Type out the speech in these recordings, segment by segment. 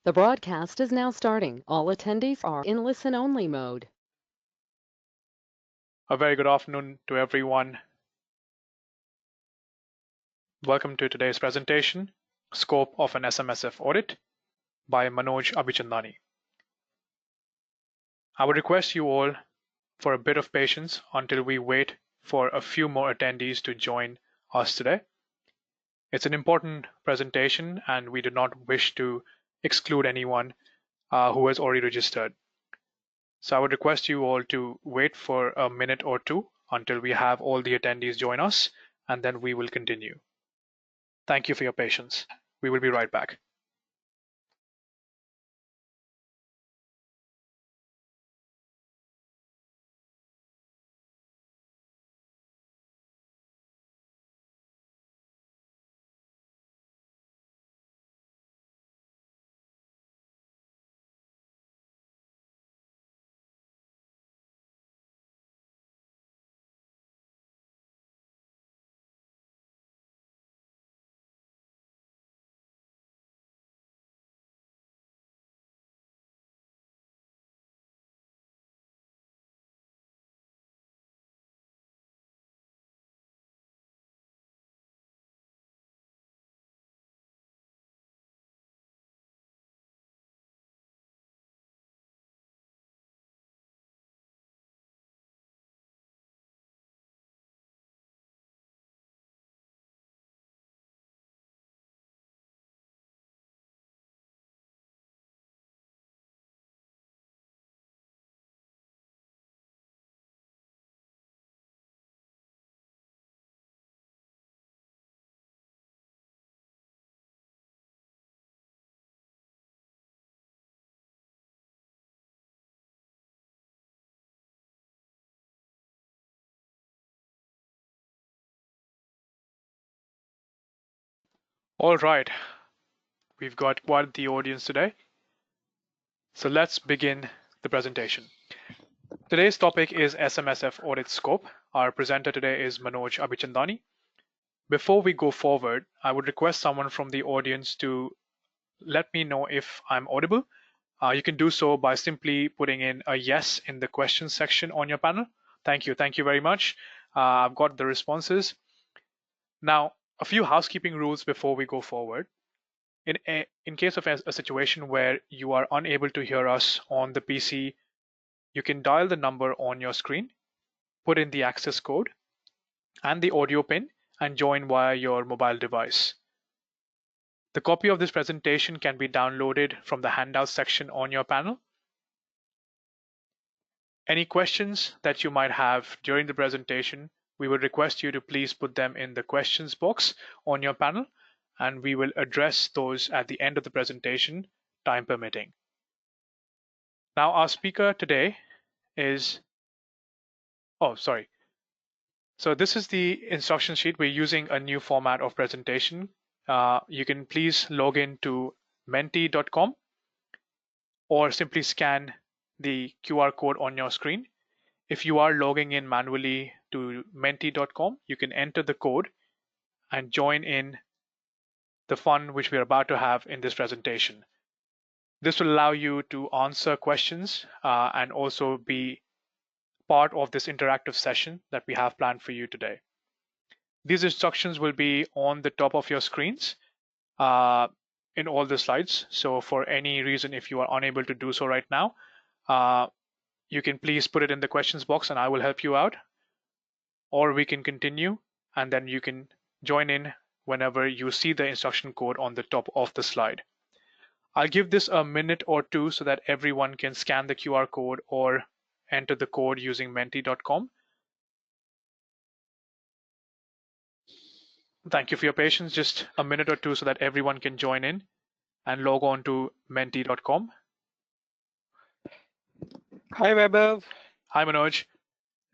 The broadcast is now starting. All attendees are in listen-only mode. A very good afternoon to everyone. Welcome to today's presentation, Scope of an SMSF Audit by Manoj Abhichandani. I would request you all for a bit of patience until we wait for a few more attendees to join us today. It's an important presentation and we do not wish to exclude anyone who has already registered. So I would request you all to wait for a minute or two until we have all the attendees join us, and then we will continue. Thank you for your patience. We will be right back. All right, we've got quite the audience today. So let's begin the presentation. Today's topic is SMSF Audit Scope. Our presenter today is Manoj Abhichandani. Before we go forward, I would request someone from the audience to let me know if I'm audible. You can do so by simply putting in a yes in the questions section on your panel. Thank you. Thank you very much. I've got the responses. Now, a few housekeeping rules before we go forward. In case of a situation where you are unable to hear us on the PC, you can dial the number on your screen, put in the access code and the audio pin, and join via your mobile device. The copy of this presentation can be downloaded from the handouts section on your panel. Any questions that you might have during the presentation, we would request you to please put them in the questions box on your panel, and we will address those at the end of the presentation, time permitting. Now, our speaker today is, So this is the instruction sheet. We're using a new format of presentation. You can please log in to menti.com or simply scan the QR code on your screen. If you are logging in manually to menti.com, you can enter the code and join in the fun which we're about to have in this presentation. This will allow you to answer questions and also be part of this interactive session that we have planned for you today. These instructions will be on the top of your screens in all the slides. So for any reason, if you are unable to do so right now, you can please put it in the questions box and I will help you out. Or we can continue and then you can join in whenever you see the instruction code on the top of the slide. I'll give this a minute or two so that everyone can scan the QR code or enter the code using menti.com. Thank you for your patience. Just a minute or two so that everyone can join in and log on to menti.com. Hi, Vaibhav. Hi, Manoj.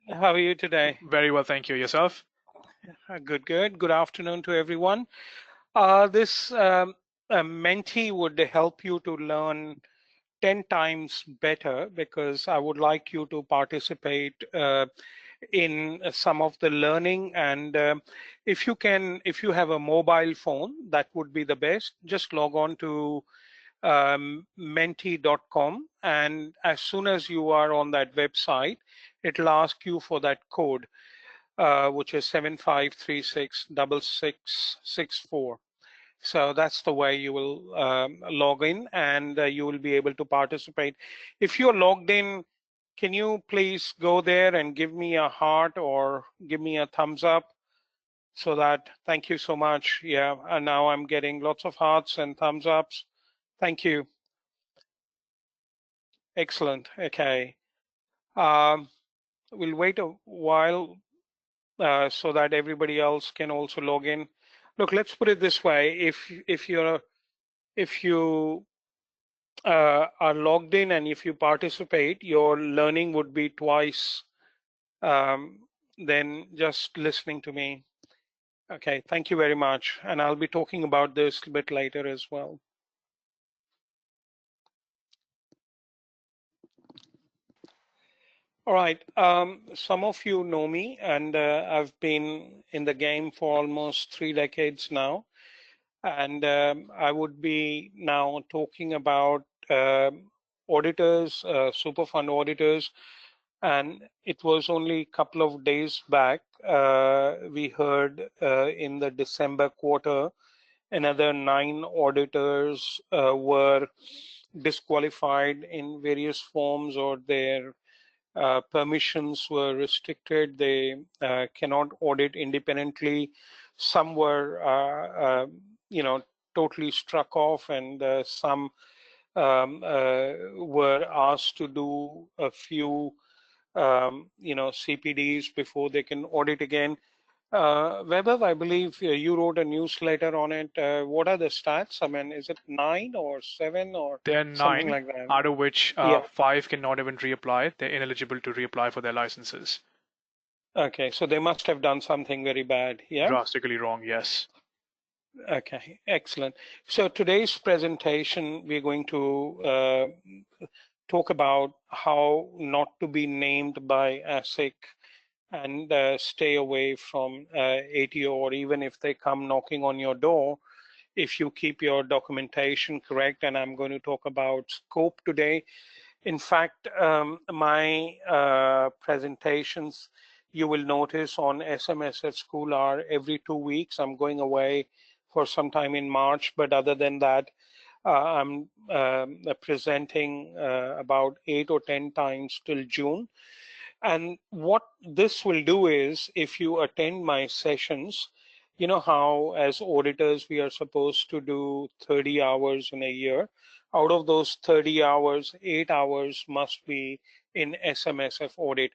How are you today? Very well, thank you. Yourself? Good, good. Good afternoon to everyone. This Menti would help you to learn 10 times better because I would like you to participate in some of the learning. And if you have a mobile phone, that would be the best. Just log on to menti.com, and as soon as you are on that website, it'll ask you for that code, which is 75366664. So that's the way you will log in, and you will be able to participate. If you're logged in, can you please go there and give me a heart or give me a thumbs up? So that, thank you so much. Yeah, and now I'm getting lots of hearts and thumbs ups. Thank you. Excellent. Okay. Um, we'll wait a while so that everybody else can also log in. Look, let's put it this way: if you are logged in and if you participate, your learning would be twice than just listening to me. Okay, thank you very much. And I'll be talking about this a bit later as well. All right, some of you know me, and I've been in the game for almost 3 decades now. And I would be now talking about auditors, Superfund auditors. And it was only a couple of days back, we heard in the December quarter, another 9 auditors were disqualified in various forms, or their permissions were restricted. They cannot audit independently. Some were, totally struck off, and some were asked to do a few, CPDs before they can audit again. Vaibhav, I believe you wrote a newsletter on it. What are the stats? I mean, is it 9 or 7 or There are something 9, like that? out of which Yeah. 5 cannot even reapply. They're ineligible to reapply for their licenses. Okay, so they must have done something very bad. Yeah. Drastically wrong, yes. Okay, excellent. So today's presentation, we're going to talk about how not to be named by ASIC and stay away from ATO, or even if they come knocking on your door, if you keep your documentation correct. And I'm going to talk about scope today. In fact, my presentations, you will notice on SMSF School, are every 2 weeks. I'm going away for some time in March, but other than that, I'm presenting about 8 or 10 times till June. And what this will do is, if you attend my sessions, you know how as auditors we are supposed to do 30 hours in a year. Out of those 30 hours, 8 hours must be in SMSF audit.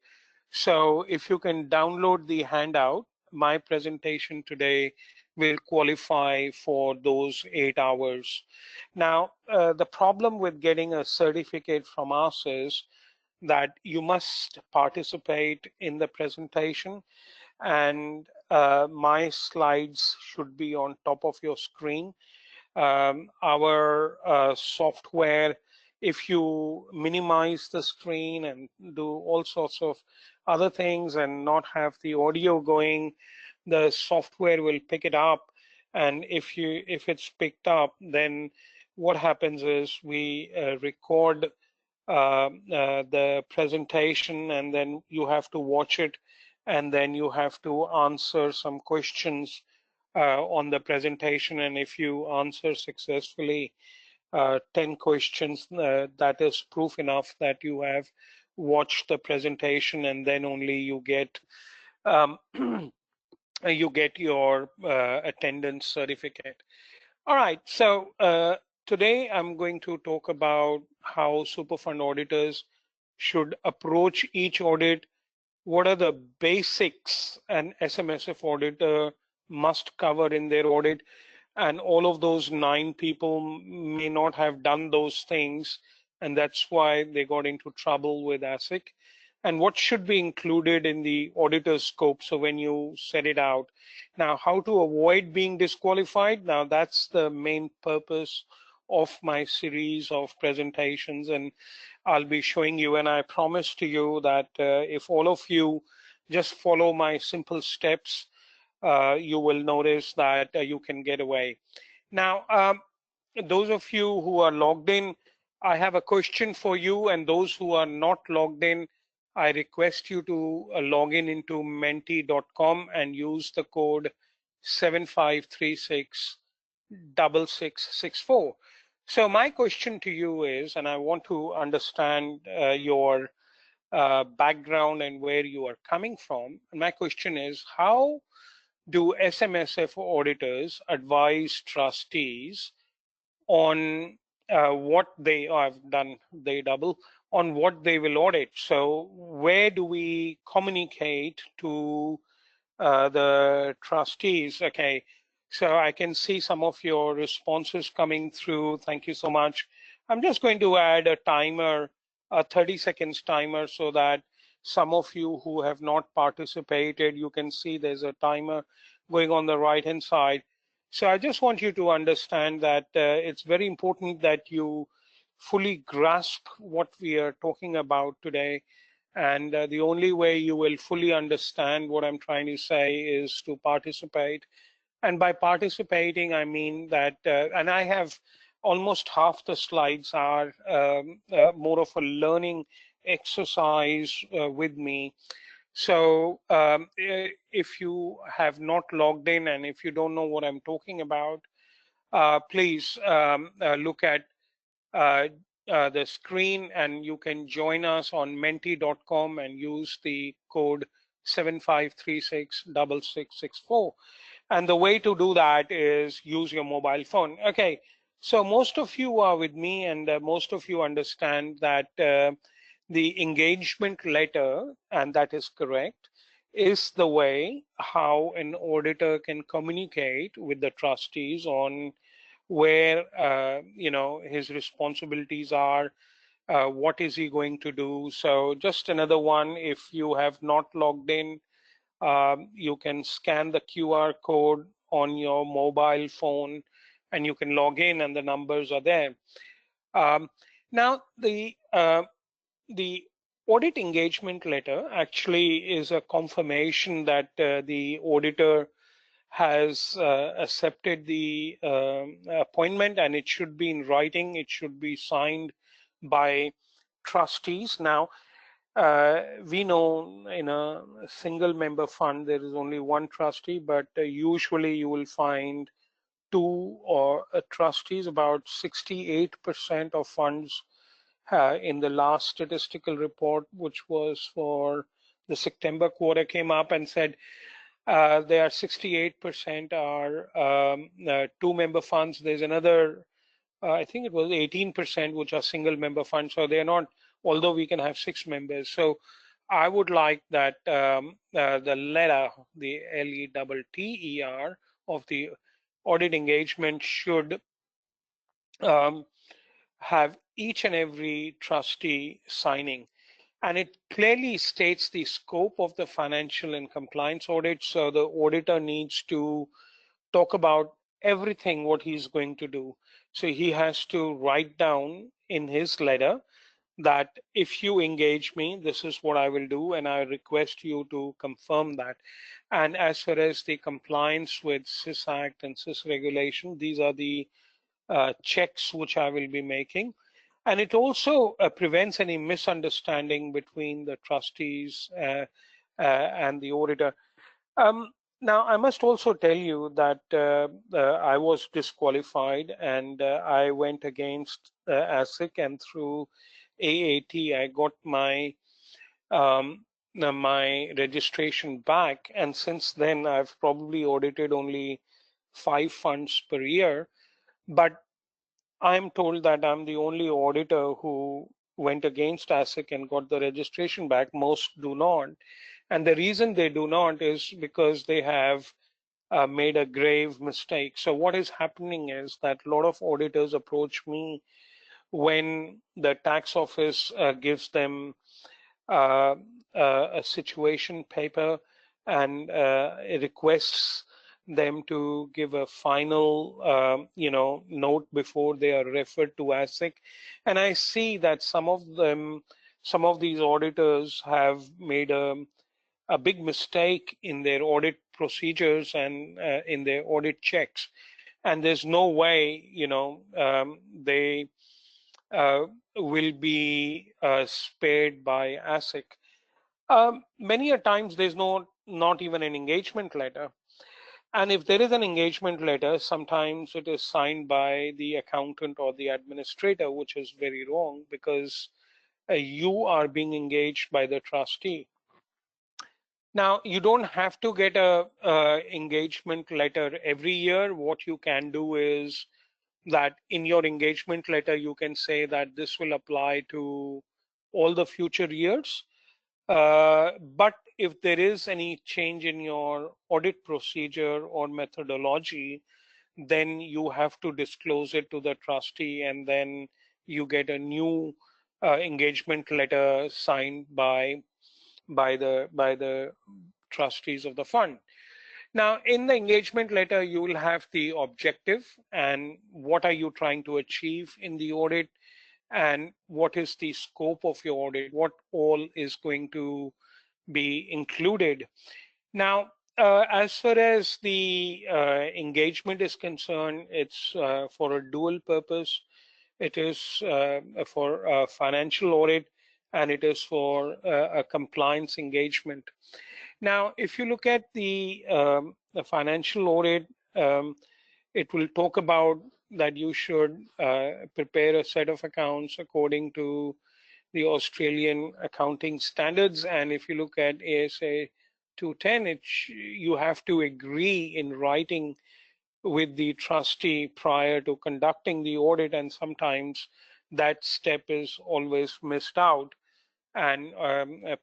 So if you can download the handout, my presentation today will qualify for those 8 hours. Now, the problem with getting a certificate from us is that you must participate in the presentation, and my slides should be on top of your screen. Our software, if you minimize the screen and do all sorts of other things and not have the audio going, the software will pick it up. And if it's picked up, then what happens is we record the presentation, and then you have to watch it, and then you have to answer some questions on the presentation. And if you answer successfully 10 questions, that is proof enough that you have watched the presentation, and then only you get you get your attendance certificate. All right, so today I'm going to talk about how Superfund auditors should approach each audit. What are the basics an SMSF auditor must cover in their audit? And all of those 9 people may not have done those things, and that's why they got into trouble with ASIC. And what should be included in the auditor's scope, so when you set it out. Now, how to avoid being disqualified? Now, that's the main purpose of my series of presentations, and I'll be showing you. And I promise to you that if all of you just follow my simple steps, you will notice that you can get away. Now, those of you who are logged in, I have a question for you, and those who are not logged in, I request you to log in into menti.com and use the code 75366664. So my question to you is, and I want to understand your background and where you are coming from. And my question is, how do SMSF auditors advise trustees on what they have done, they double, on what they will audit? So where do we communicate to the trustees? Okay, so I can see some of your responses coming through. Thank you so much. I'm just going to add a timer, a 30 seconds timer, so that some of you who have not participated, you can see there's a timer going on the right hand side. So I just want you to understand that it's very important that you fully grasp what we are talking about today. And the only way you will fully understand what I'm trying to say is to participate. And by participating, I mean that, and I have almost half the slides are more of a learning exercise with me. So if you have not logged in and if you don't know what I'm talking about, please look at uh, the screen, and you can join us on menti.com and use the code 75366664. And the way to do that is use your mobile phone. Okay, so most of you are with me, and most of you understand that the engagement letter, and that is correct, is the way how an auditor can communicate with the trustees on where his responsibilities are, what is he going to do. So just another one, if you have not logged in, you can scan the QR code on your mobile phone and you can log in, and the numbers are there. Now the audit engagement letter actually is a confirmation that the auditor has accepted the appointment, and it should be in writing. It should be signed by trustees. Now, we know in a single member fund, there is only one trustee, but usually you will find two or trustees. About 68% of funds in the last statistical report, which was for the September quarter, came up and said there are 68% are two-member funds. There's another, I think it was 18%, which are single-member funds. So they're not, although we can have 6 members. So I would like that the letter, the LETTER of the audit engagement should have each and every trustee signing. And it clearly states the scope of the financial and compliance audit. So the auditor needs to talk about everything what he's going to do. So he has to write down in his letter that if you engage me, this is what I will do, and I request you to confirm that. And as far as the compliance with SIS Act and SIS regulation, these are the checks which I will be making. And it also prevents any misunderstanding between the trustees and the auditor. Now, I must also tell you that I was disqualified, and I went against ASIC, and through AAT, I got my registration back. And since then, I've probably audited only 5 funds per year. But I'm told that I'm the only auditor who went against ASIC and got the registration back. Most do not. And the reason they do not is because they have made a grave mistake. So what is happening is that a lot of auditors approach me when the tax office gives them uh, a situation paper and it requests them to give a final note before they are referred to ASIC. And I see that some of these auditors have made a big mistake in their audit procedures and in their audit checks. and there's no way, they will be spared by ASIC. Many a times there's not even an engagement letter. And if there is an engagement letter, sometimes it is signed by the accountant or the administrator, which is very wrong because you are being engaged by the trustee. Now, you don't have to get a engagement letter every year. What you can do is that in your engagement letter, you can say that this will apply to all the future years. But if there is any change in your audit procedure or methodology, then you have to disclose it to the trustee, and then you get a new engagement letter signed by the trustees of the fund. Now, in the engagement letter, you will have the objective and what are you trying to achieve in the audit, and what is the scope of your audit, what all is going to be included. Now, as far as the engagement is concerned, it's for a dual purpose. It is for a financial audit, and it is for a compliance engagement. Now, if you look at the financial audit, it will talk about that you should prepare a set of accounts according to the Australian accounting standards. And if you look at ASA 210, you have to agree in writing with the trustee prior to conducting the audit, and sometimes that step is always missed out and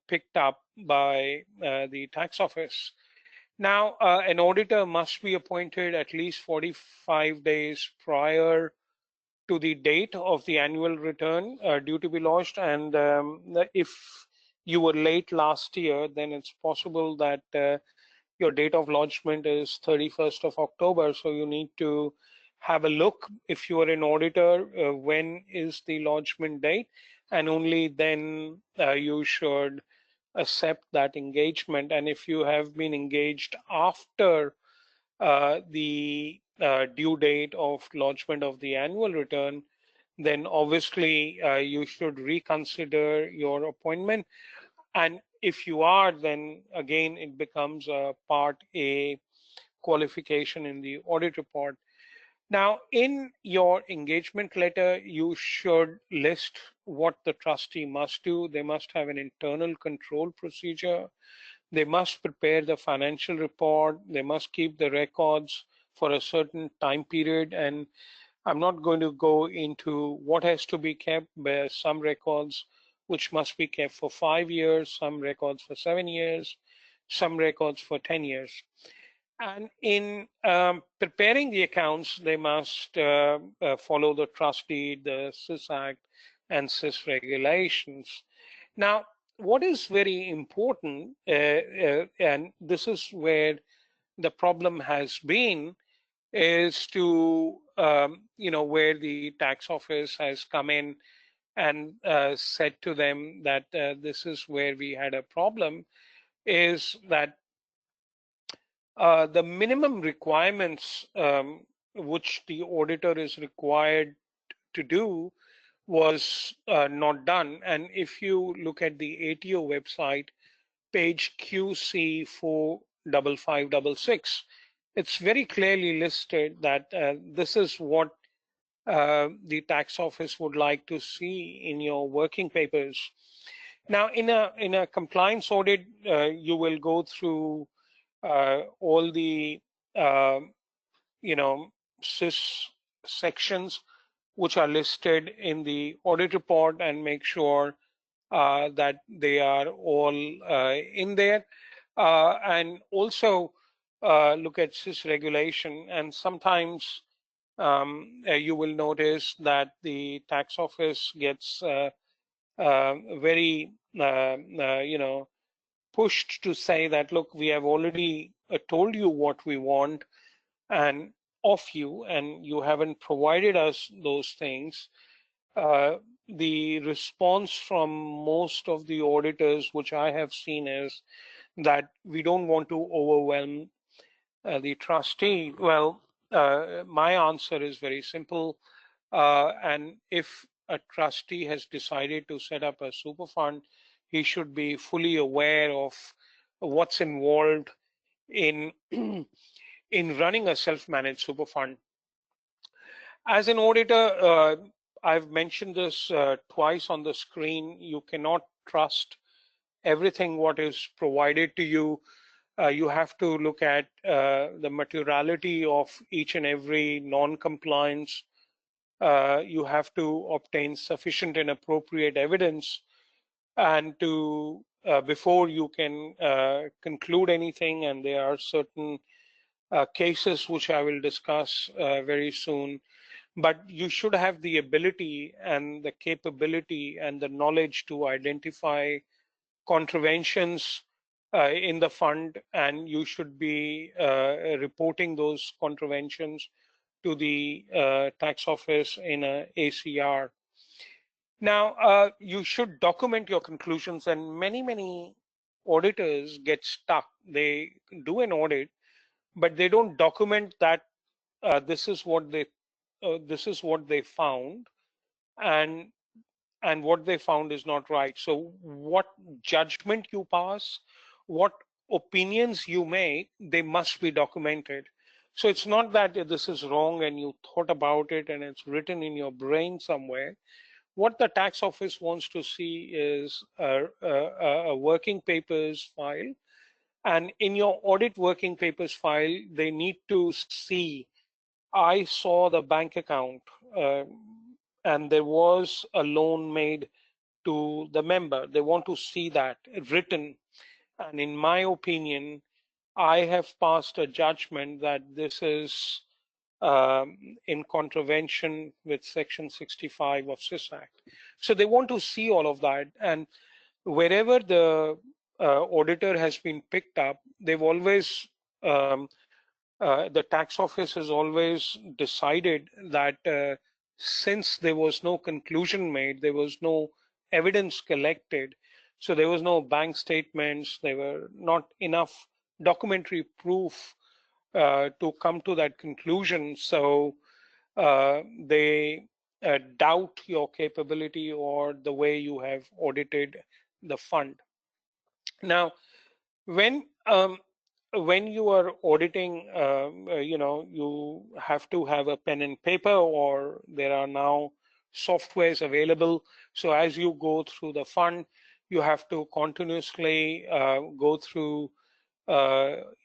picked up by the tax office. Now, an auditor must be appointed at least 45 days prior to the date of the annual return due to be lodged. And if you were late last year, then it's possible that your date of lodgement is 31st of October. So you need to have a look if you are an auditor, when is the lodgement date, and only then you should accept that engagement. And if you have been engaged after the due date of lodgement of the annual return, then obviously you should reconsider your appointment. And if you are, then again, it becomes a Part A qualification in the audit report. Now, in your engagement letter, you should list what the trustee must do. They must have an internal control procedure. They must prepare the financial report. They must keep the records for a certain time period. And I'm not going to go into what has to be kept, but some records which must be kept for 5 years, some records for 7 years, some records for 10 years. And in preparing the accounts, they must follow the trust deed, the SIS Act, and SIS regulations. Now, what is very important, and this is where the problem has been, is to, where the tax office has come in and said to them that this is where we had a problem, is that the minimum requirements which the auditor is required to do was not done. And if you look at the ATO website, page QC45566, it's very clearly listed that this is what the tax office would like to see in your working papers. Now, in a compliance audit, you will go through all the SIS sections which are listed in the audit report and make sure that they are all in there, and also look at SIS regulation. And sometimes you will notice that the tax office gets very pushed to say that, look, we have already told you what we want and of you, and you haven't provided us those things. The response from most of the auditors, which I have seen, is that we don't want to overwhelm the trustee. Well, my answer is very simple. And if a trustee has decided to set up a super fund, he should be fully aware of what's involved in in running a self-managed super fund. As an auditor, I've mentioned this twice on the screen. You cannot trust everything what is provided to you. You have to look at the materiality of each and every non-compliance. You have to obtain sufficient and appropriate evidence, and to before you can conclude anything. And there are certain cases which I will discuss very soon. But you should have the ability and the capability and the knowledge to identify contraventions in the fund, and you should be reporting those contraventions to the tax office in a ACR. Now, you should document your conclusions, and many auditors get stuck. They do an audit, but they don't document that this is what they found, and what they found is not right. So what judgment you pass, what opinions you make, they must be documented. So it's not that this is wrong and you thought about it and it's written in your brain somewhere. What the tax office wants to see is a working papers file. And in your audit working papers file, they need to see, I saw the bank account, uh, and there was a loan made to the member. They want to see that written. And in my opinion, I have passed a judgment that this is in contravention with Section 65 of SIS Act. So they want to see all of that. And wherever the auditor has been picked up, they've always the tax office has always decided that since there was no conclusion made, there was no evidence collected, so there was no bank statements, there were not enough documentary proof to come to that conclusion. So they doubt your capability or the way you have audited the fund. Now, when when you are auditing, you have to have a pen and paper, or there are now softwares available. So as you go through the fund, you have to continuously go through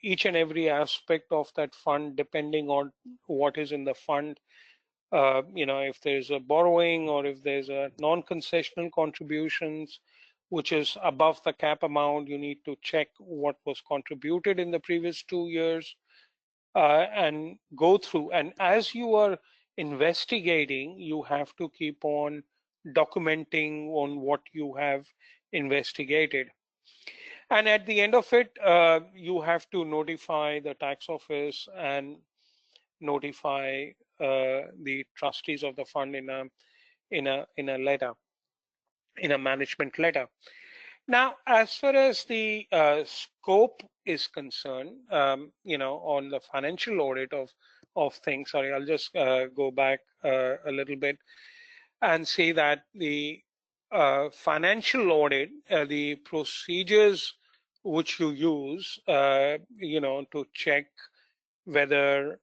each and every aspect of that fund, depending on what is in the fund. If there's a borrowing or if there's a non-concessional contributions, which is above the cap amount, you need to check what was contributed in the previous 2 years and go through. And as you are investigating, you have to keep on documenting on what you have investigated. And at the end of it, you have to notify the tax office and notify the trustees of the fund in a letter, in a management letter. Now, as far as the scope is concerned, on the financial audit of things. Sorry, I'll just go back a little bit and say that the financial audit, the procedures which you use, to check whether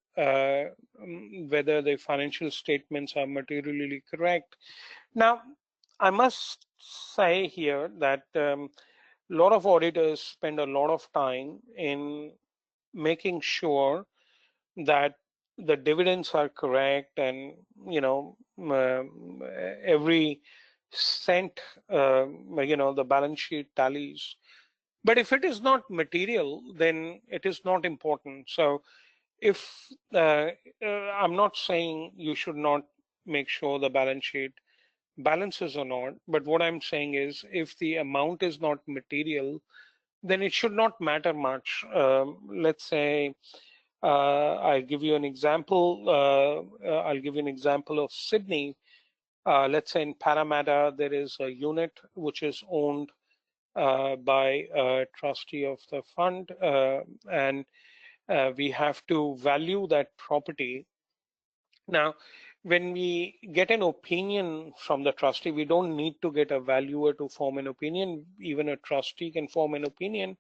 whether the financial statements are materially correct. Now, I must say here that a lot of auditors spend a lot of time in making sure that the dividends are correct, and every cent, the balance sheet tallies. But if it is not material, then it is not important. So if I'm not saying you should not make sure the balance sheet balances or not, but what I'm saying is if the amount is not material, then it should not matter much. Let's say I'll give you an example. I'll give you an example of Sydney. Let's say in Parramatta, there is a unit which is owned by a trustee of the fund, and we have to value that property. Now, when we get an opinion from the trustee, we don't need to get a valuer to form an opinion. Even a trustee can form an opinion.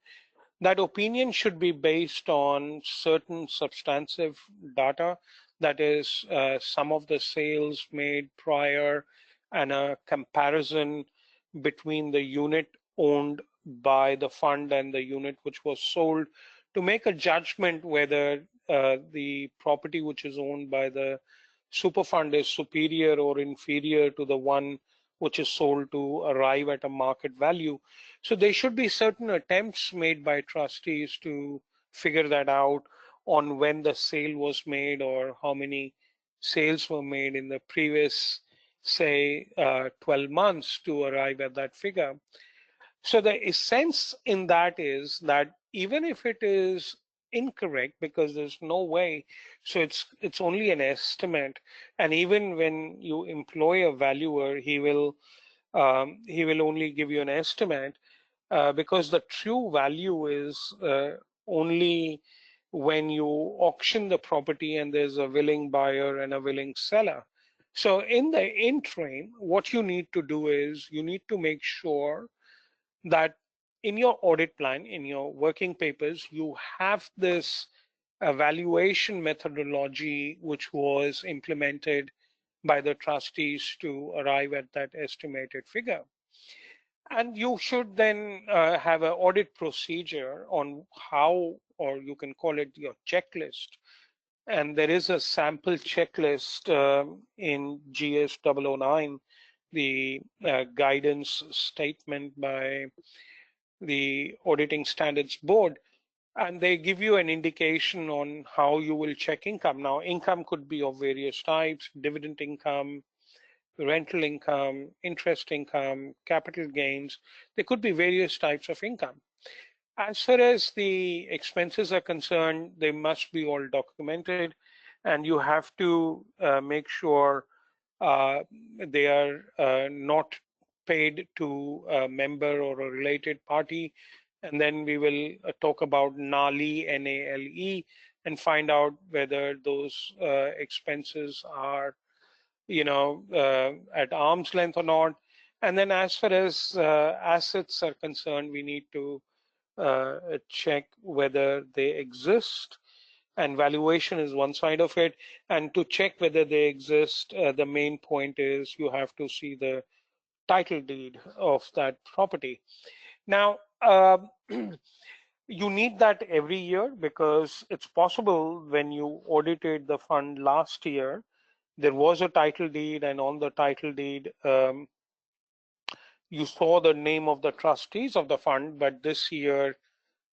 That opinion should be based on certain substantive data, that is, some of the sales made prior and a comparison between the unit owned by the fund and the unit which was sold, to make a judgment whether the property which is owned by the super fund is superior or inferior to the one which is sold, to arrive at a market value. So there should be certain attempts made by trustees to figure that out, on when the sale was made or how many sales were made in the previous, say, 12 months, to arrive at that figure. So the essence in that is that even if it is incorrect, because there's no way, so it's only an estimate, and even when you employ a valuer, he will only give you an estimate, because the true value is only when you auction the property and there's a willing buyer and a willing seller. So in the interim, what you need to do is you need to make sure that in your audit plan, in your working papers, you have this evaluation methodology which was implemented by the trustees to arrive at that estimated figure. And you should then have an audit procedure on how, or you can call it your checklist. And there is a sample checklist in GS 009, the guidance statement by the Auditing Standards Board, and they give you an indication on how you will check income. Now, income could be of various types: dividend income, rental income, interest income, capital gains. There could be various types of income. As far as the expenses are concerned, they must be all documented, and you have to make sure uh, they are not paid to a member or a related party. And then we will talk about NALE, NALE, and find out whether those expenses are, at arm's length or not. And then as far as assets are concerned, we need to check whether they exist, and valuation is one side of it. And to check whether they exist, the main point is you have to see the title deed of that property. Now, you need that every year, because it's possible when you audited the fund last year, there was a title deed, and on the title deed, you saw the name of the trustees of the fund, but this year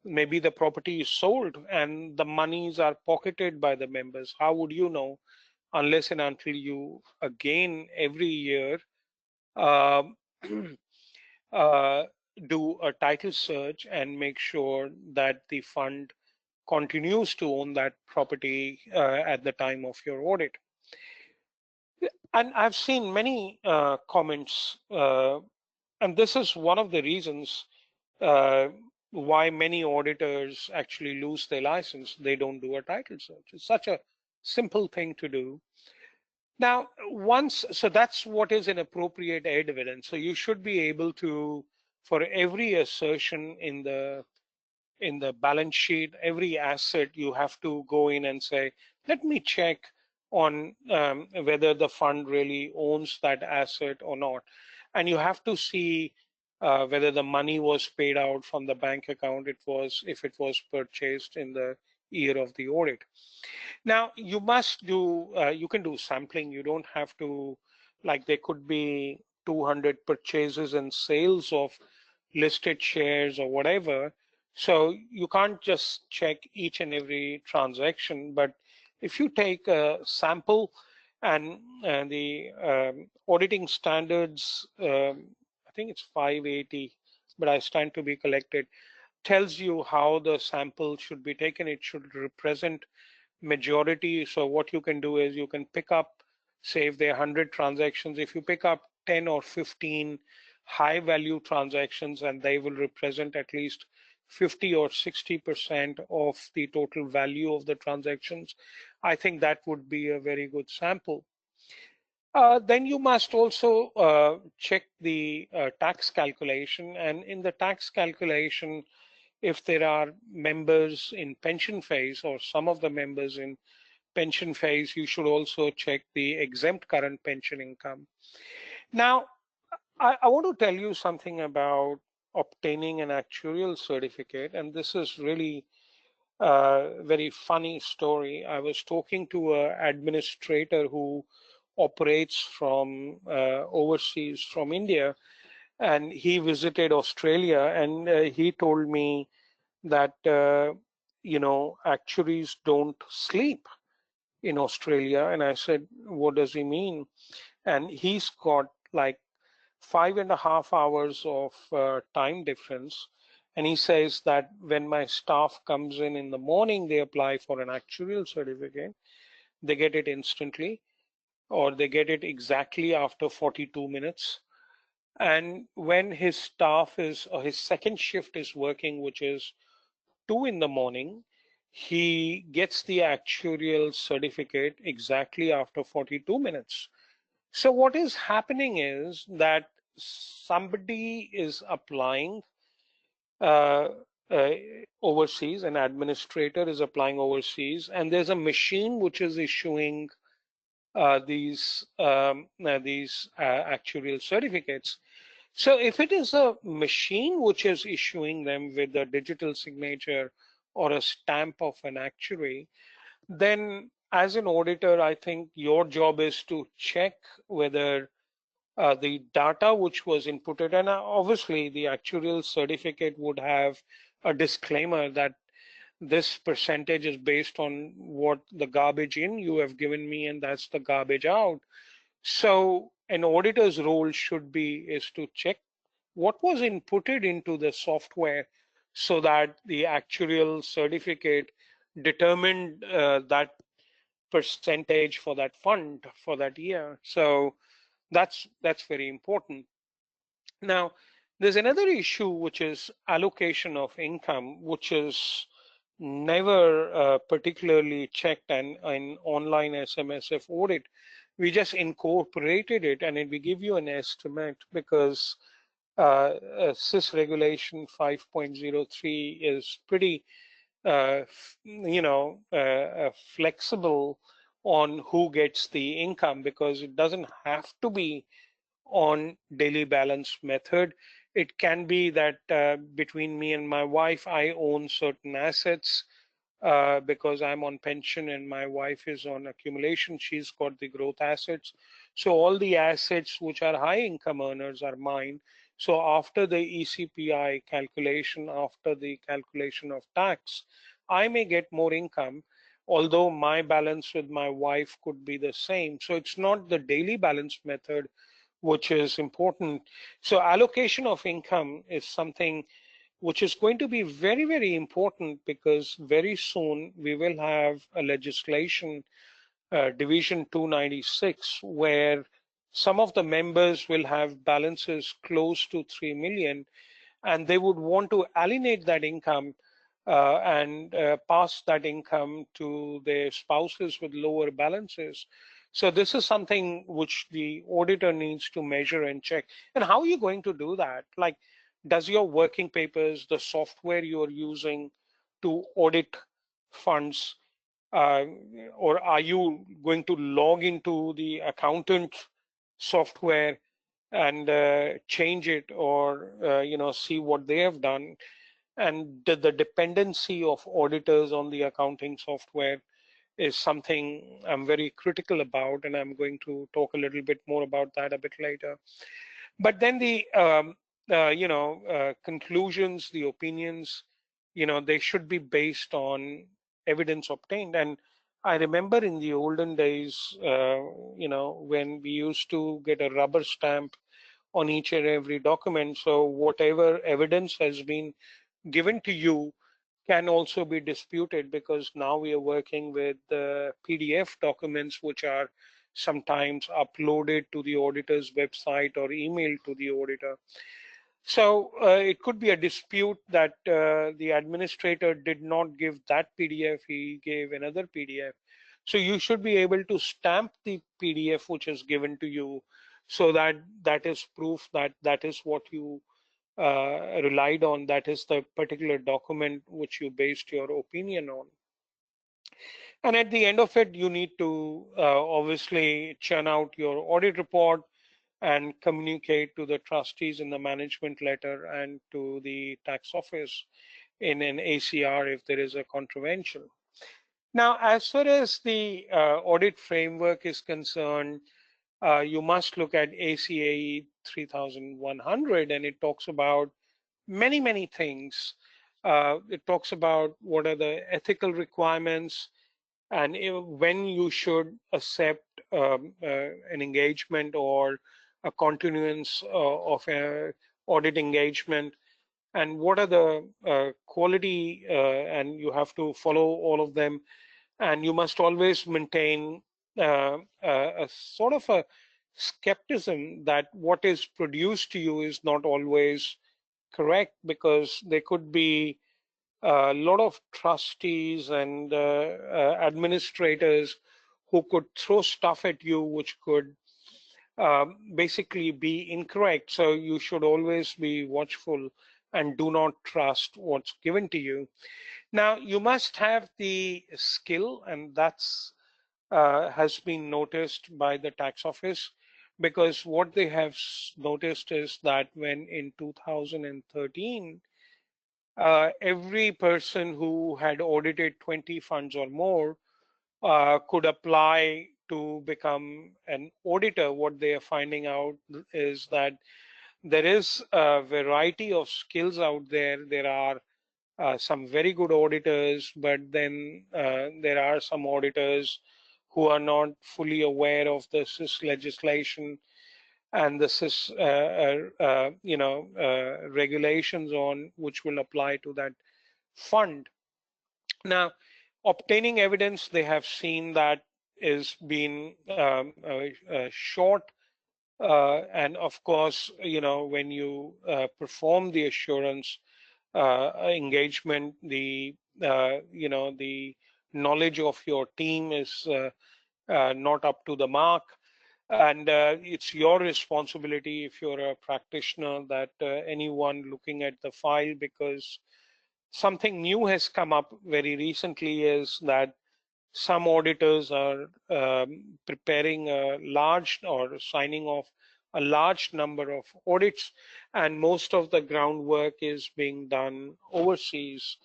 maybe the property is sold and the monies are pocketed by the members. How would you know, unless and until you again every year uh, uh, do a title search and make sure that the fund continues to own that property at the time of your audit. And I've seen many comments, and this is one of the reasons uh, why many auditors actually lose their license. They don't do a title search. It's such a simple thing to do. Now, so that's what is an appropriate evidence. So you should be able to, for every assertion in the balance sheet, every asset, you have to go in and say, let me check on whether the fund really owns that asset or not. And you have to see whether the money was paid out from the bank account if it was purchased in the year of the audit. Now, you can do sampling. You don't have to, like, there could be 200 purchases and sales of listed shares or whatever. So you can't just check each and every transaction. But if you take a sample, and the auditing standards, I think it's 580, but I stand to be corrected, tells you how the sample should be taken. It should represent majority. So what you can do is you can pick up, say if there are 100 transactions, if you pick up 10 or 15 high value transactions, and they will represent at least 50 or 60% of the total value of the transactions, I think that would be a very good sample. Then you must also check the tax calculation. And in the tax calculation, if there are members in pension phase or some of the members in pension phase, you should also check the exempt current pension income. Now, I want to tell you something about obtaining an actuarial certificate, and this is really a very funny story. I was talking to an administrator who operates from overseas from India, and he visited Australia, and he told me that actuaries don't sleep in Australia. And I said, what does he mean? And he's got like 5.5 hours of time difference. And he says that when my staff comes in the morning, they apply for an actuarial certificate. They get it instantly, or they get it exactly after 42 minutes. And when his staff is, or his second shift is working, which is 2 in the morning, he gets the actuarial certificate exactly after 42 minutes. So what is happening is that somebody is applying uh, uh, overseas, an administrator is applying overseas, and there's a machine which is issuing these actuarial certificates. So if it is a machine which is issuing them with a digital signature or a stamp of an actuary, then as an auditor, I think your job is to check whether the data which was inputted, and obviously the actuarial certificate would have a disclaimer that this percentage is based on what the garbage in you have given me, and that's the garbage out. So an auditor's role should be is to check what was inputted into the software so that the actuarial certificate determined that percentage for that fund for that year. So that's very important. Now, there's another issue which is allocation of income, which is never particularly checked. And in online SMSF audit, we just incorporated it, and we give you an estimate because CIS regulation 5.03 is pretty flexible on who gets the income, because it doesn't have to be on daily balance method. It can be that between me and my wife, I own certain assets because I'm on pension and my wife is on accumulation. She's got the growth assets. So all the assets which are high income earners are mine. So after the ECPI calculation, after the calculation of tax, I may get more income, although my balance with my wife could be the same. So it's not the daily balance method which is important. So allocation of income is something which is going to be very, very important, because very soon we will have a legislation, Division 296, where some of the members will have balances close to 3 million, and they would want to alienate that income and pass that income to their spouses with lower balances. So this is something which the auditor needs to measure and check. And how are you going to do that? Like, does your working papers, the software you're using to audit funds, uh, or are you going to log into the accountant software and change it, or see what they have done? And the dependency of auditors on the accounting software is something I'm very critical about, and I'm going to talk a little bit more about that a bit later. But then the conclusions, the opinions, they should be based on evidence obtained. And I remember in the olden days, when we used to get a rubber stamp on each and every document. So whatever evidence has been given to you can also be disputed, because now we are working with PDF documents which are sometimes uploaded to the auditor's website or emailed to the auditor. So it could be a dispute that the administrator did not give that PDF, he gave another PDF. So you should be able to stamp the PDF which is given to you, so that that is proof that that is what you relied on, that is the particular document which you based your opinion on. And at the end of it, you need to obviously churn out your audit report and communicate to the trustees in the management letter and to the tax office in an ACR if there is a contravention. Now, as far as the audit framework is concerned, you must look at ACAE 3100, and it talks about many, many things. It talks about what are the ethical requirements, and when you should accept an engagement or a continuance of an audit engagement, and what are the quality, and you have to follow all of them, and you must always maintain a sort of a skepticism that what is produced to you is not always correct, because there could be a lot of trustees and administrators who could throw stuff at you which could basically be incorrect. So you should always be watchful and do not trust what's given to you. Now, you must have the skill, and that's has been noticed by the tax office, because what they have noticed is that when in 2013, every person who had audited 20 funds or more could apply to become an auditor. What they are finding out is that there is a variety of skills out there. There are some very good auditors, but then there are some auditors who are not fully aware of the SIS legislation and the SIS, regulations on which will apply to that fund. Now, obtaining evidence, they have seen that is been short. And of course, when you perform the assurance engagement, the knowledge of your team is not up to the mark, and it's your responsibility if you're a practitioner that anyone looking at the file, because something new has come up very recently, is that some auditors are preparing a large or signing off a large number of audits, and most of the groundwork is being done overseas.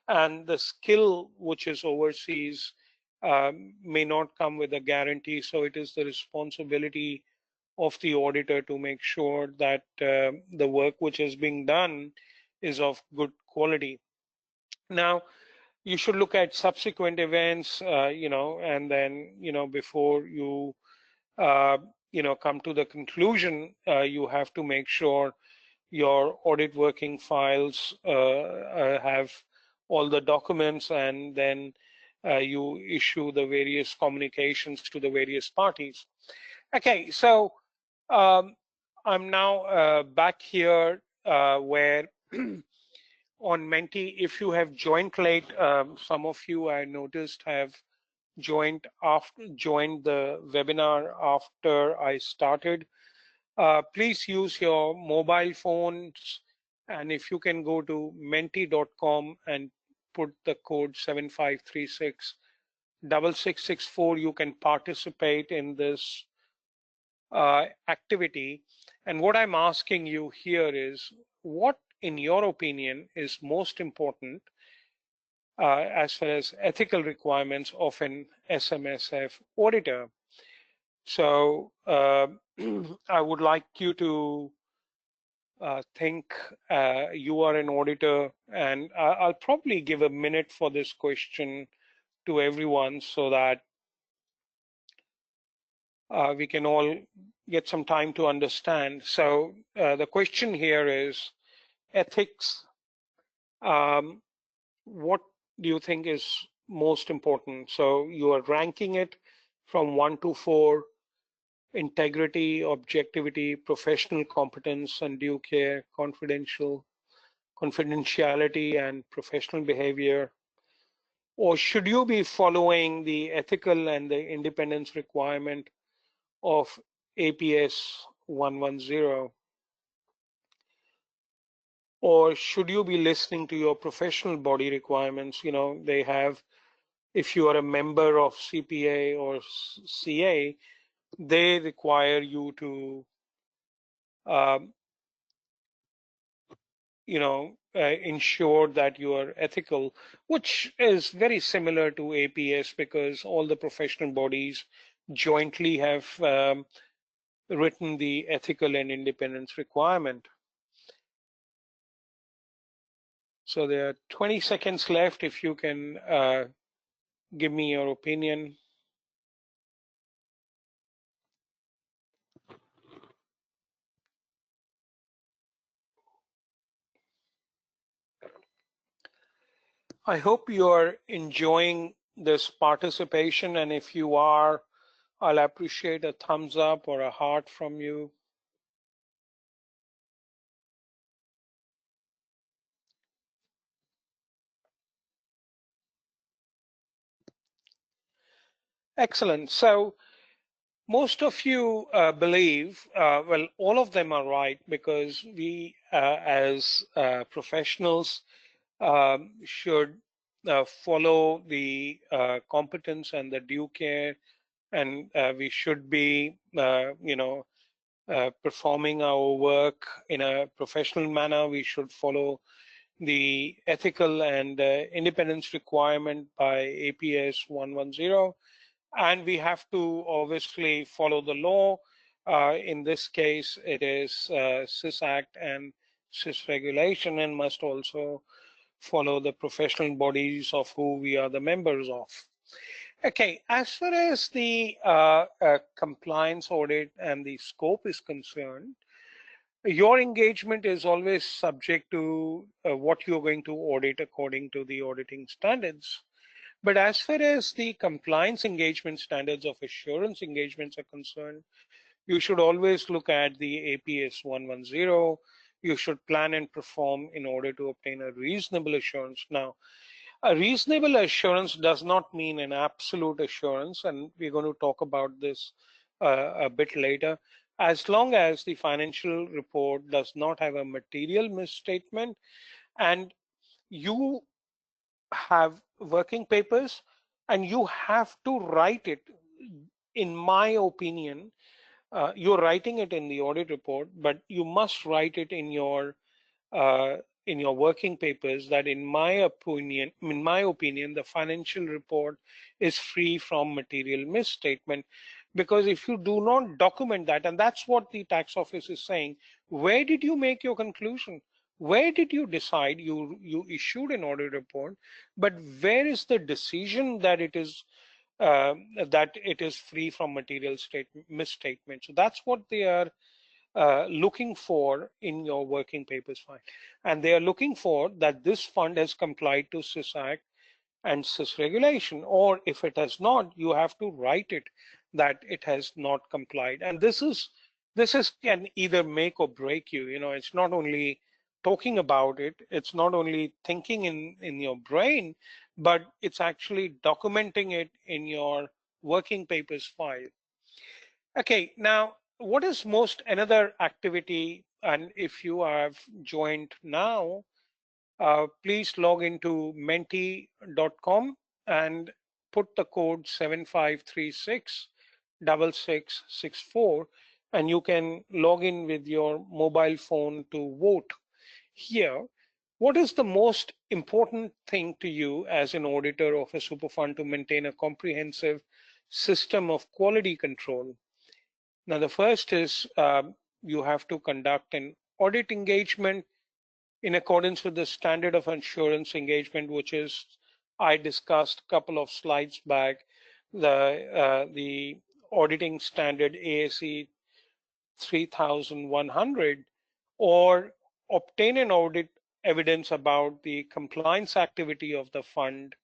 And the skill which is overseas may not come with a guarantee. So it is the responsibility of the auditor to make sure that the work which is being done is of good quality. Now, you should look at subsequent events, and then, before you, come to the conclusion, you have to make sure your audit working files have all the documents, and then you issue the various communications to the various parties. Okay, so um, I'm now back here where on Menti. If you have joined late, some of you I noticed have joined the webinar after I started. Please use your mobile phones, and if you can go to menti.com and put the code 7536 6664, you can participate in this activity. And what I'm asking you here is, what, in your opinion, is most important as far as ethical requirements of an SMSF auditor? So I would like you to think you are an auditor, and I'll probably give a minute for this question to everyone so that we can all get some time to understand. So the question here is ethics. What do you think is most important? So you are ranking it from 1 to 4. integrity, objectivity, professional competence and due care, confidentiality and professional behavior? Or should you be following the ethical and the independence requirement of APS 110? Or should you be listening to your professional body requirements? They have, if you are a member of CPA or CA, they require you to um, ensure that you are ethical, which is very similar to APS because all the professional bodies jointly have written the ethical and independence requirement. So there are 20 seconds left. If you can give me your opinion. I hope you're enjoying this participation, and if you are, I'll appreciate a thumbs up or a heart from you. Excellent. So most of you believe, well, all of them are right because we as professionals should follow the competence and the due care, and we should be, performing our work in a professional manner. We should follow the ethical and independence requirement by APS 110, and we have to obviously follow the law. In this case, it is CIS Act and CIS regulation, and must also follow the professional bodies of who we are the members of. Okay, as far as the compliance audit and the scope is concerned, your engagement is always subject to what you're going to audit according to the auditing standards. But as far as the compliance engagement standards of assurance engagements are concerned, you should always look at the APS 110. You should plan and perform in order to obtain a reasonable assurance. Now, a reasonable assurance does not mean an absolute assurance, and we're going to talk about this a bit later. As long as the financial report does not have a material misstatement and you have working papers and you have to write it, in my opinion, you're writing it in the audit report, but you must write it uh, in your working papers that in my opinion, the financial report is free from material misstatement. Because if you do not document that, and that's what the tax office is saying, where did you make your conclusion? Where did you decide? You issued an audit report, but where is the decision that it is free from material misstatement? So that's what they are looking for in your working papers file. And they are looking for that this fund has complied to CIS Act and CIS regulation, or if it has not, you have to write it that it has not complied. And this is can either make or break you. It's not only talking about it, it's not only thinking in your brain, but it's actually documenting it in your working papers file. Okay, now what is most another activity? And if you have joined now, please log into menti.com and put the code 75366664, and you can log in with your mobile phone to vote here. What is the most important thing to you as an auditor of a super fund to maintain a comprehensive system of quality control? Now, the first is you have to conduct an audit engagement in accordance with the standard of assurance engagement, which is I discussed a couple of slides back, the auditing standard ASE 3100, or obtain an audit evidence about the compliance activity of the fund,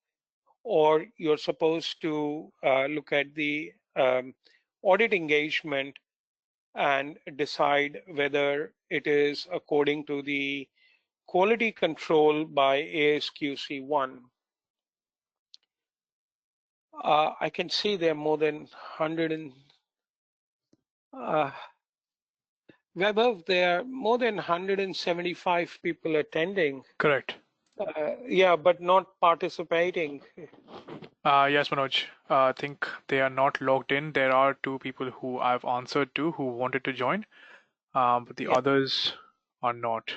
or you're supposed to look at the audit engagement and decide whether it is according to the quality control by ASQC1. I can see there are more than 100 and Vaibhav, there are more than 175 people attending. Correct. Yeah, but not participating. Yes, Manoj. I think they are not logged in. There are two people who I've answered to who wanted to join, but the Yeah. others are not.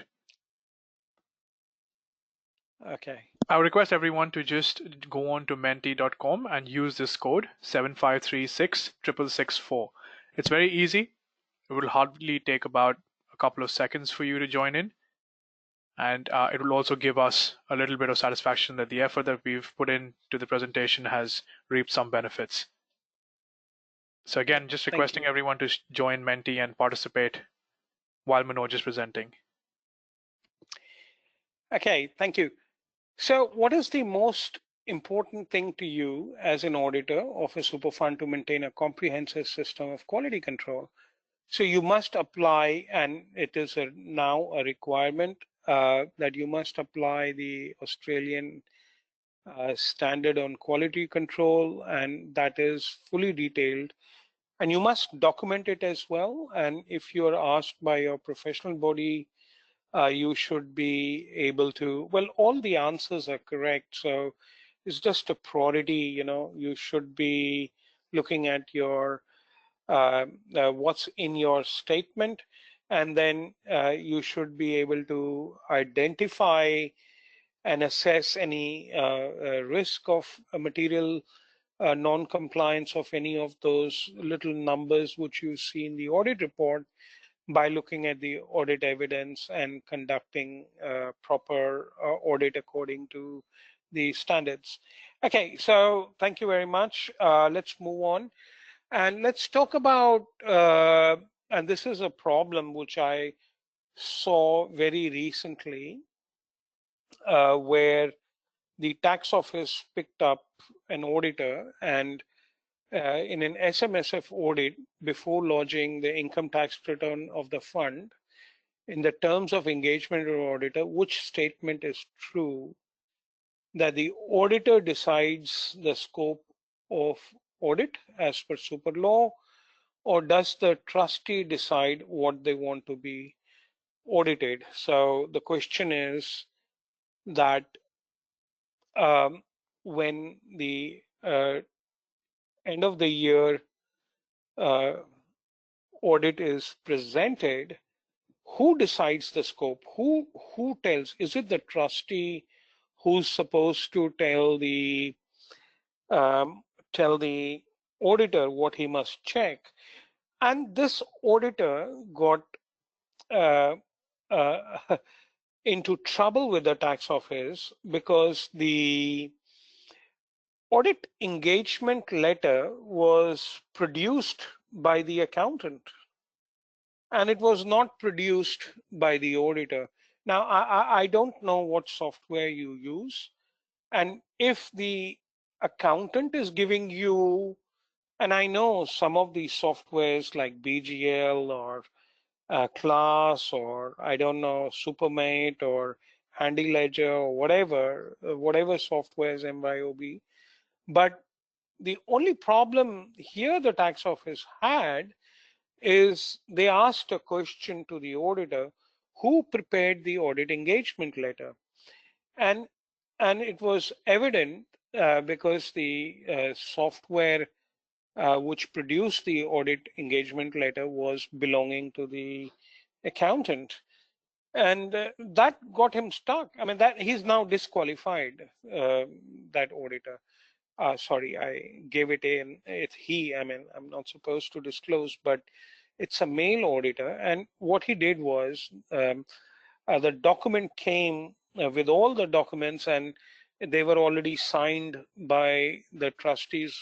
Okay. I would request everyone to just go on to menti.com and use this code 75366664. It's very easy. It will hardly take about a couple of seconds for you to join in. And it will also give us a little bit of satisfaction that the effort that we've put into the presentation has reaped some benefits. So again, just requesting everyone to join Menti and participate while Manoj is presenting. Okay, thank you. So what is the most important thing to you as an auditor of a super fund to maintain a comprehensive system of quality control? So you must apply, and it is now a requirement that you must apply the Australian standard on quality control, and that is fully detailed. And you must document it as well. And if you are asked by your professional body, you should be able to, well, all the answers are correct. So it's just a priority, you should be looking at your what's in your statement, and then you should be able to identify and assess any risk of material non-compliance of any of those little numbers which you see in the audit report by looking at the audit evidence and conducting proper audit according to the standards. Okay, so thank you very much. Let's move on. And let's talk about, and this is a problem which I saw very recently, where the tax office picked up an auditor and in an SMSF audit before lodging the income tax return of the fund, in the terms of engagement of auditor, which statement is true, that the auditor decides the scope of audit as per super law, or does the trustee decide what they want to be audited? So the question is that when the end of the year audit is presented, who decides the scope? Who tells? Is it the trustee who's supposed to um, tell the auditor what he must check? And this auditor got uh, uh, into trouble with the tax office because the audit engagement letter was produced by the accountant and it was not produced by the auditor. Now, I don't know what software you use, and if the accountant is giving you, and I know some of these softwares like BGL or Class or I don't know, Supermate or Handy Ledger or whatever softwares MYOB. But the only problem here the tax office had is they asked a question to the auditor, who prepared the audit engagement letter? And it was evident because the software which produced the audit engagement letter was belonging to the accountant. And that got him stuck. I mean, that he's now disqualified, that auditor. Sorry, I gave it in. It's he. I mean, I'm not supposed to disclose, but it's a male auditor. And what he did was the document came with all the documents, and they were already signed by the trustees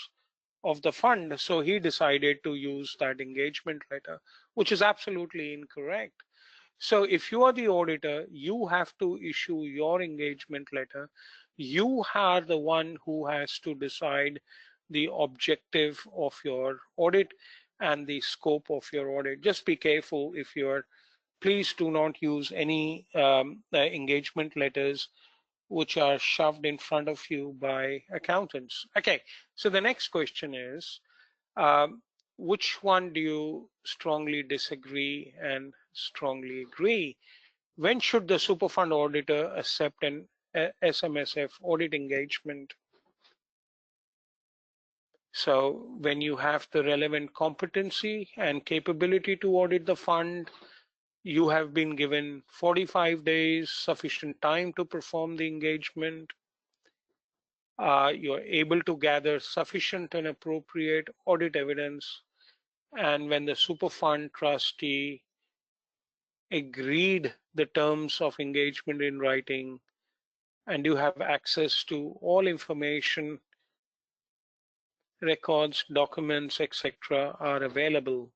of the fund. So he decided to use that engagement letter, which is absolutely incorrect. So if you are the auditor, you have to issue your engagement letter. You are the one who has to decide the objective of your audit. and the scope of your audit. Just be careful if you're, please do not use any engagement letters which are shoved in front of you by accountants. Okay, so the next question is, um, which one do you strongly disagree and strongly agree? When should the Superfund auditor accept an SMSF audit engagement? So when you have the relevant competency and capability to audit the fund, you have been given 45 days, sufficient time to perform the engagement. You're able to gather sufficient and appropriate audit evidence. And when the Superfund trustee agreed the terms of engagement in writing, and you have access to all information, records, documents, etc., are available.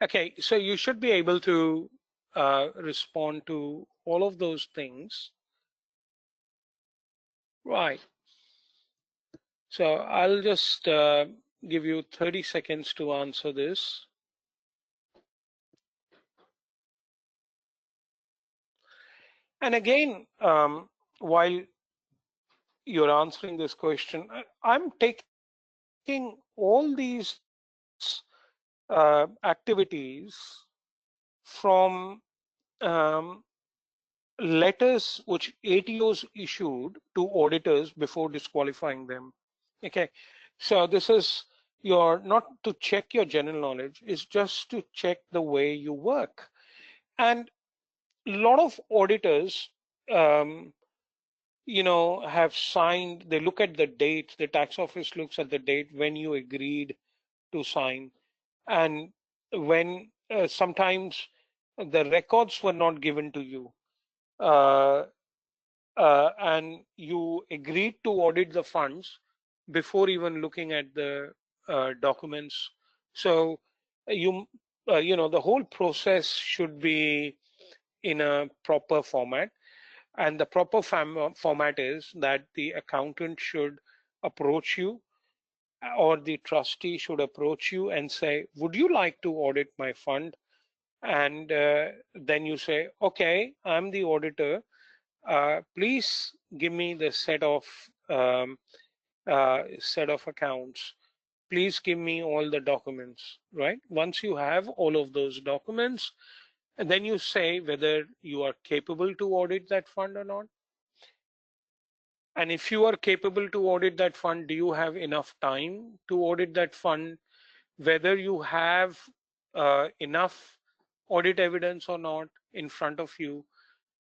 Okay, so you should be able to respond to all of those things. Right. So I'll just give you 30 seconds to answer this. And again, while you're answering this question, I'm taking all these activities from letters which ATOs issued to auditors before disqualifying them. Okay, so this is your, not to check your general knowledge, it's just to check the way you work. And a lot of auditors, um, have signed, they look at the date, the tax office looks at the date when you agreed to sign. And when sometimes the records were not given to you, uh, and you agreed to audit the funds before even looking at the documents. So the whole process should be in a proper format. And the proper format is that the accountant should approach you, or the trustee should approach you and say, would you like to audit my fund? And then you say, okay, I'm the auditor. Please give me the set of accounts. Please give me all the documents, right? Once you have all of those documents, and then you say whether you are capable to audit that fund or not. And if you are capable to audit that fund, do you have enough time to audit that fund? Whether you have enough audit evidence or not in front of you,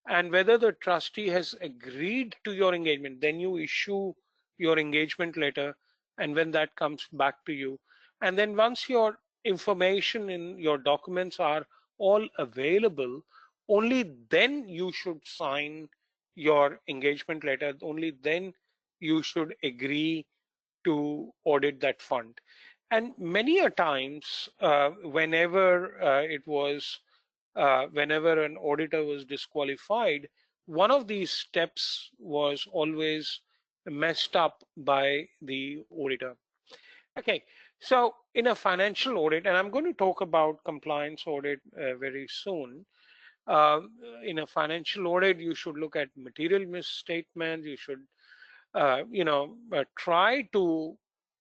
and whether the trustee has agreed to your engagement, then you issue your engagement letter, and when that comes back to you, and then once your information in your documents are all available, only then you should sign your engagement letter, only then you should agree to audit that fund. And many a times, whenever an auditor was disqualified, one of these steps was always messed up by the auditor. Okay, so in a financial audit, and I'm going to talk about compliance audit very soon. Uh, in a financial audit, you should look at material misstatements. You should, try to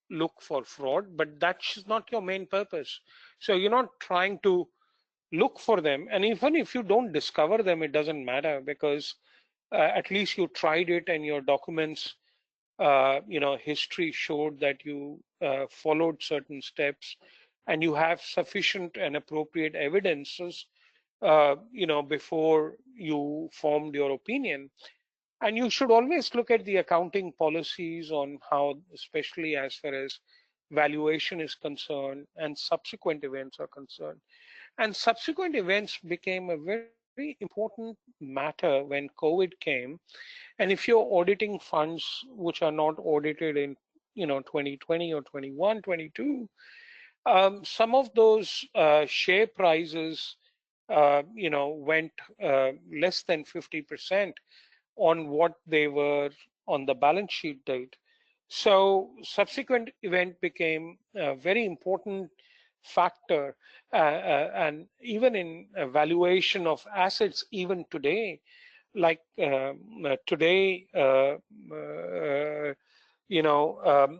look for fraud, but that's not your main purpose. So you're not trying to look for them, and even if you don't discover them, it doesn't matter, because at least you tried it, and your documents history showed that you followed certain steps, and you have sufficient and appropriate evidences before you formed your opinion. And you should always look at the accounting policies on how, especially as far as valuation is concerned and subsequent events are concerned. And subsequent events became a very important matter when COVID came. And if you're auditing funds which are not audited in 2020 or 21, 22, some of those share prices went less than 50% on what they were on the balance sheet date. So subsequent event became a very important factor, and even in valuation of assets, even today, like today, you know,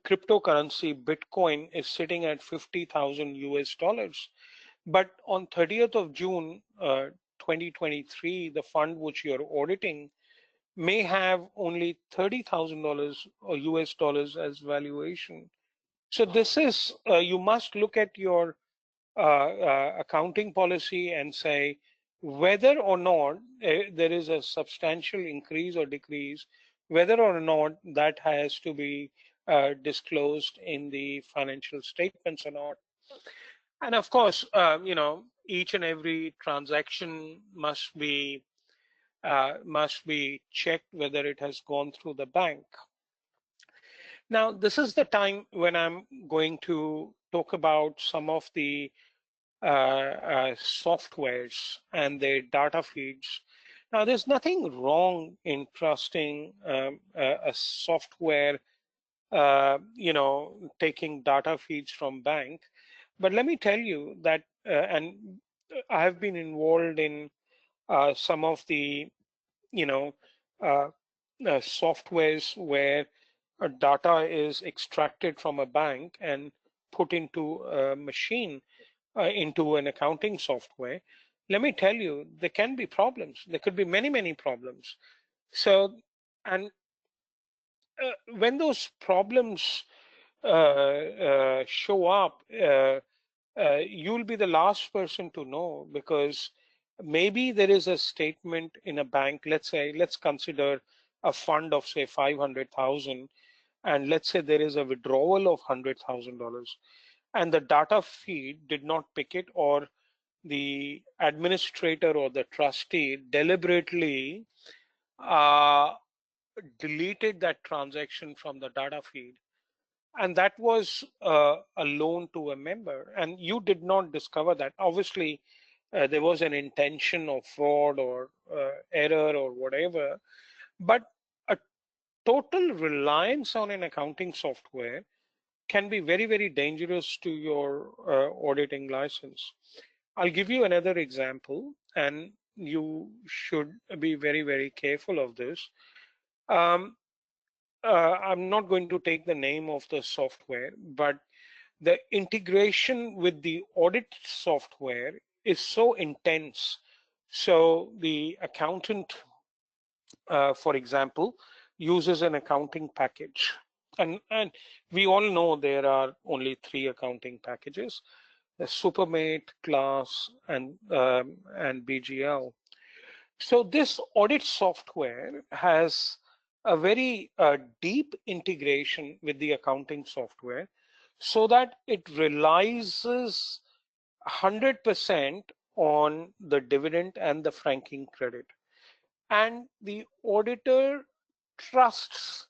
cryptocurrency Bitcoin is sitting at 50,000 US dollars. But on 30th of June, 2023, the fund which you're auditing may have only $30,000 or US dollars as valuation. So this is, you must look at your accounting policy and say whether or not there is a substantial increase or decrease, whether or not that has to be disclosed in the financial statements or not. And of course, each and every transaction must be checked whether it has gone through the bank. Now, this is the time when I'm going to talk about some of the softwares and their data feeds. Now, there's nothing wrong in trusting a software, taking data feeds from bank. But let me tell you that, and I have been involved in some of the, you know, uh, softwares where data is extracted from a bank and put into a machine, into an accounting software. Let me tell you, there can be problems. There could be many, many problems. So, and when those problems show up, you'll be the last person to know, because maybe there is a statement in a bank. Let's consider a fund of say 500,000, and let's say there is a withdrawal of $100,000, and the data feed did not pick it, or the administrator or the trustee deliberately uh, deleted that transaction from the data feed, and that was a loan to a member, and you did not discover that. Obviously, there was an intention of fraud or error or whatever, but a total reliance on an accounting software can be very, very dangerous to your auditing license. I'll give you another example, and you should be very, very careful of this. Um, I'm not going to take the name of the software, but the integration with the audit software is so intense. So the accountant, for example, uses an accounting package. And we all know there are only three accounting packages: the Supermate, Class, and BGL. So this audit software has a very deep integration with the accounting software, so that it relies 100% on the dividend and the franking credit. And the auditor trusts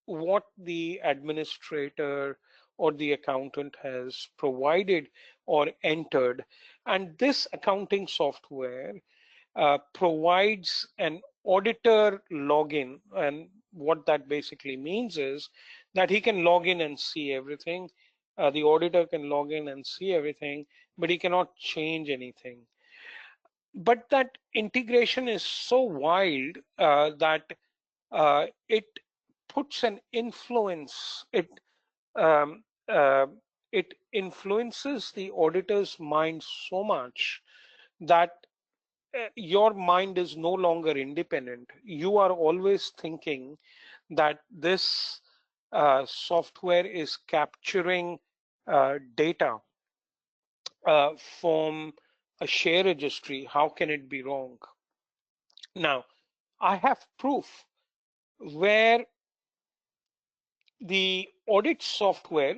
what the administrator or the accountant has provided or entered. And this accounting software provides an auditor login. And what that basically means is that he can log in and see everything. The auditor can log in and see everything, but he cannot change anything. But that integration is so wild that it puts an influence. Um, uh, it influences the auditor's mind so much that your mind is no longer independent. You are always thinking that this software is capturing data from a share registry. How can it be wrong? Now, I have proof where the audit software,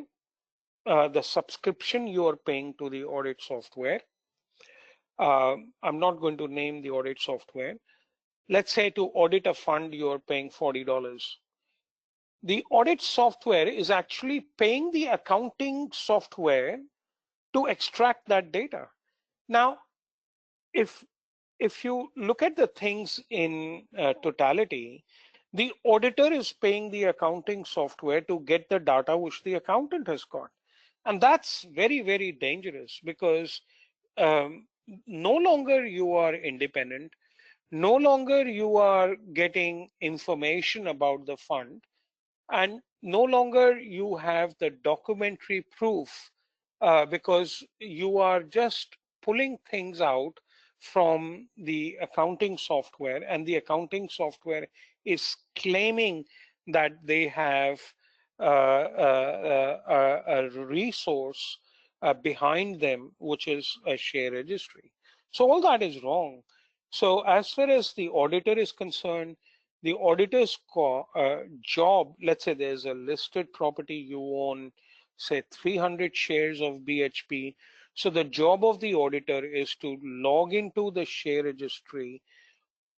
the subscription you are paying to the audit software, I'm not going to name the audit software. Let's say to audit a fund, you're paying $40. The audit software is actually paying the accounting software to extract that data. Now, if if you look at the things in totality, The auditor is paying the accounting software to get the data which the accountant has got. And that's very, very dangerous because um, no longer you are independent, no longer you are getting information about the fund, and no longer you have the documentary proof because you are just pulling things out from the accounting software, and the accounting software is claiming that they have a resource behind them, which is a share registry. So all that is wrong. So as far as the auditor is concerned, the auditor's job, let's say there's a listed property, you own, say, 300 shares of BHP. So the job of the auditor is to log into the share registry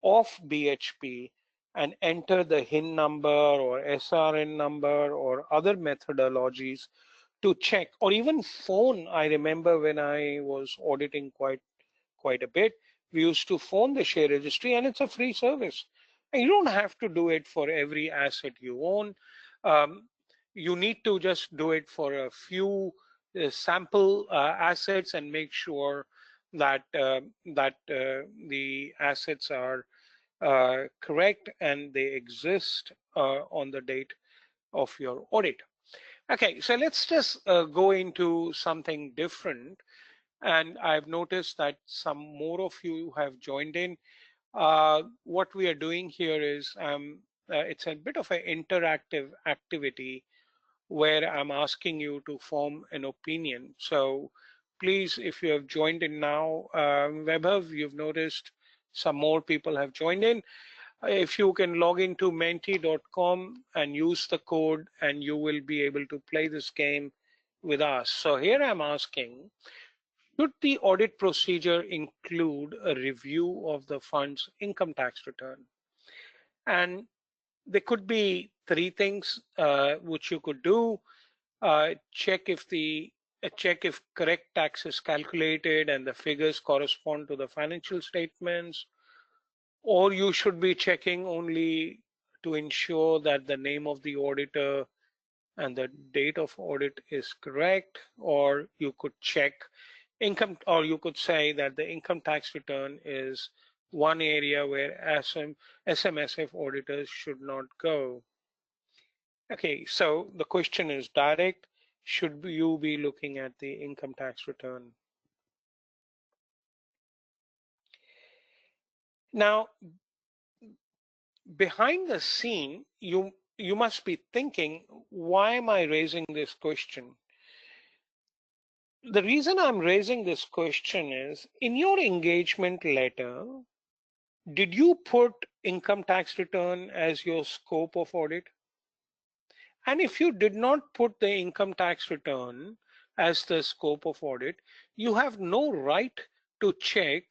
of BHP and enter the HIN number or SRN number or other methodologies to check, or even phone. I remember when I was auditing quite a bit. We used to phone the share registry, and it's a free service. And you don't have to do it for every asset you own. Um, you need to just do it for a few sample assets and make sure that the assets are correct and they exist on the date of your audit. Okay, so let's just go into something different. And I've noticed that some more of you have joined in. What we are doing here is it's a bit of an interactive activity where I'm asking you to form an opinion. So please, if you have joined in now, Webber, you've noticed some more people have joined in. If you can log into menti.com and use the code, and you will be able to play this game with us. So here I'm asking, should the audit procedure include a review of the fund's income tax return? And there could be three things which you could do. Check if correct tax is calculated and the figures correspond to the financial statements, or you should be checking only to ensure that the name of the auditor and the date of audit is correct, or you could check income, or you could say that the income tax return is one area where SMSF auditors should not go. Okay, so the question is direct. Should you be looking at the income tax return? Now, behind the scene, you must be thinking, why am I raising this question? The reason I'm raising this question is, in your engagement letter, did you put income tax return as your scope of audit? And if you did not put the income tax return as the scope of audit, you have no right to check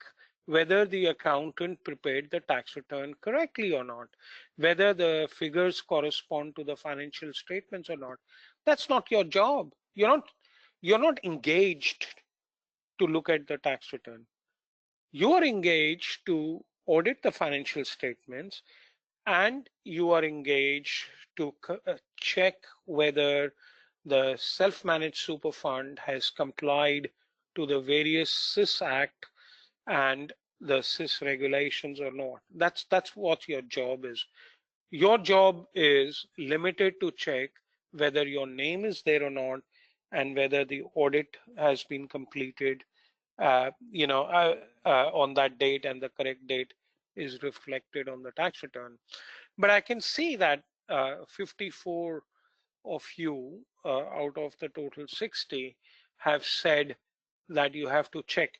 whether the accountant prepared the tax return correctly or not, whether the figures correspond to the financial statements or not. That's not your job. You're not engaged to look at the tax return. You are engaged to audit the financial statements, and you are engaged to check whether the self-managed super fund has complied to the various SIS Act and the SIS regulations or not. That's what your job is. Your job is limited to check whether your name is there or not, and whether the audit has been completed on that date, and the correct date is reflected on the tax return. But I can see that 54 of you out of the total 60 have said that you have to check.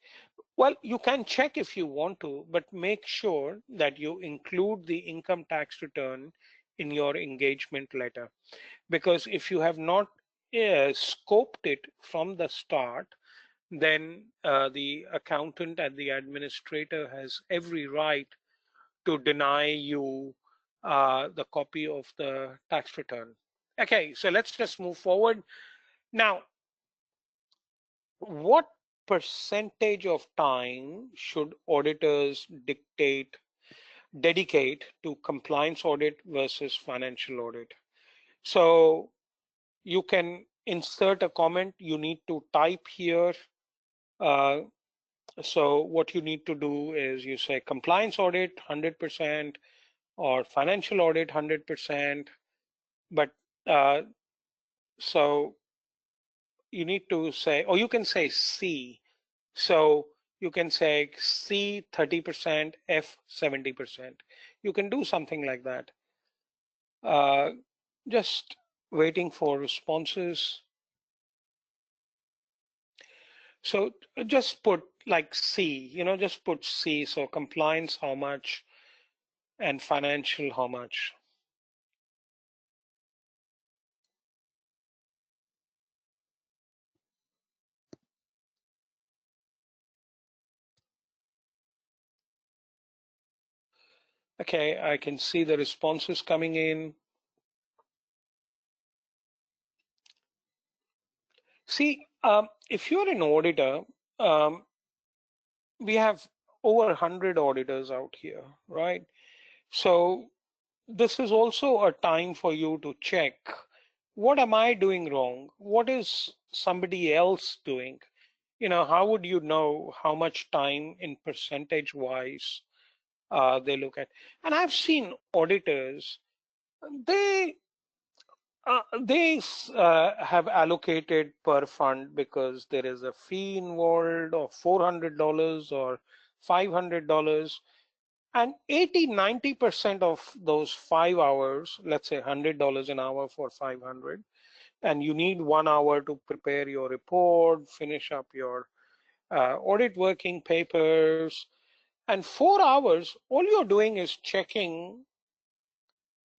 Well, you can check if you want to, but make sure that you include the income tax return in your engagement letter. Because if you have not scoped it from the start, then the accountant and the administrator has every right to deny you the copy of the tax return. Okay, so let's just move forward. Now, what percentage of time should auditors dictate dedicate to compliance audit versus financial audit. So you can insert a comment. You need to type here. Uh, so what you need to do is you say compliance audit 100% or financial audit 100%. But so you need to say, or you can say C. So you can say C 30%, F 70%. You can do something like that. Just waiting for responses. So just put like C, just put C. So compliance, how much, and financial, how much. Okay, I can see the responses coming in. See, if you're an auditor, um, we have over 100 auditors out here, right? So this is also a time for you to check, what am I doing wrong? What is somebody else doing? How would you know how much time in percentage wise they look at? And I've seen auditors, they have allocated per fund because there is a fee involved of $400 or $500. And 80–90% of those 5 hours, let's say $100 an hour for 500, and you need 1 hour to prepare your report, finish up your audit working papers, and 4 hours, all you're doing is checking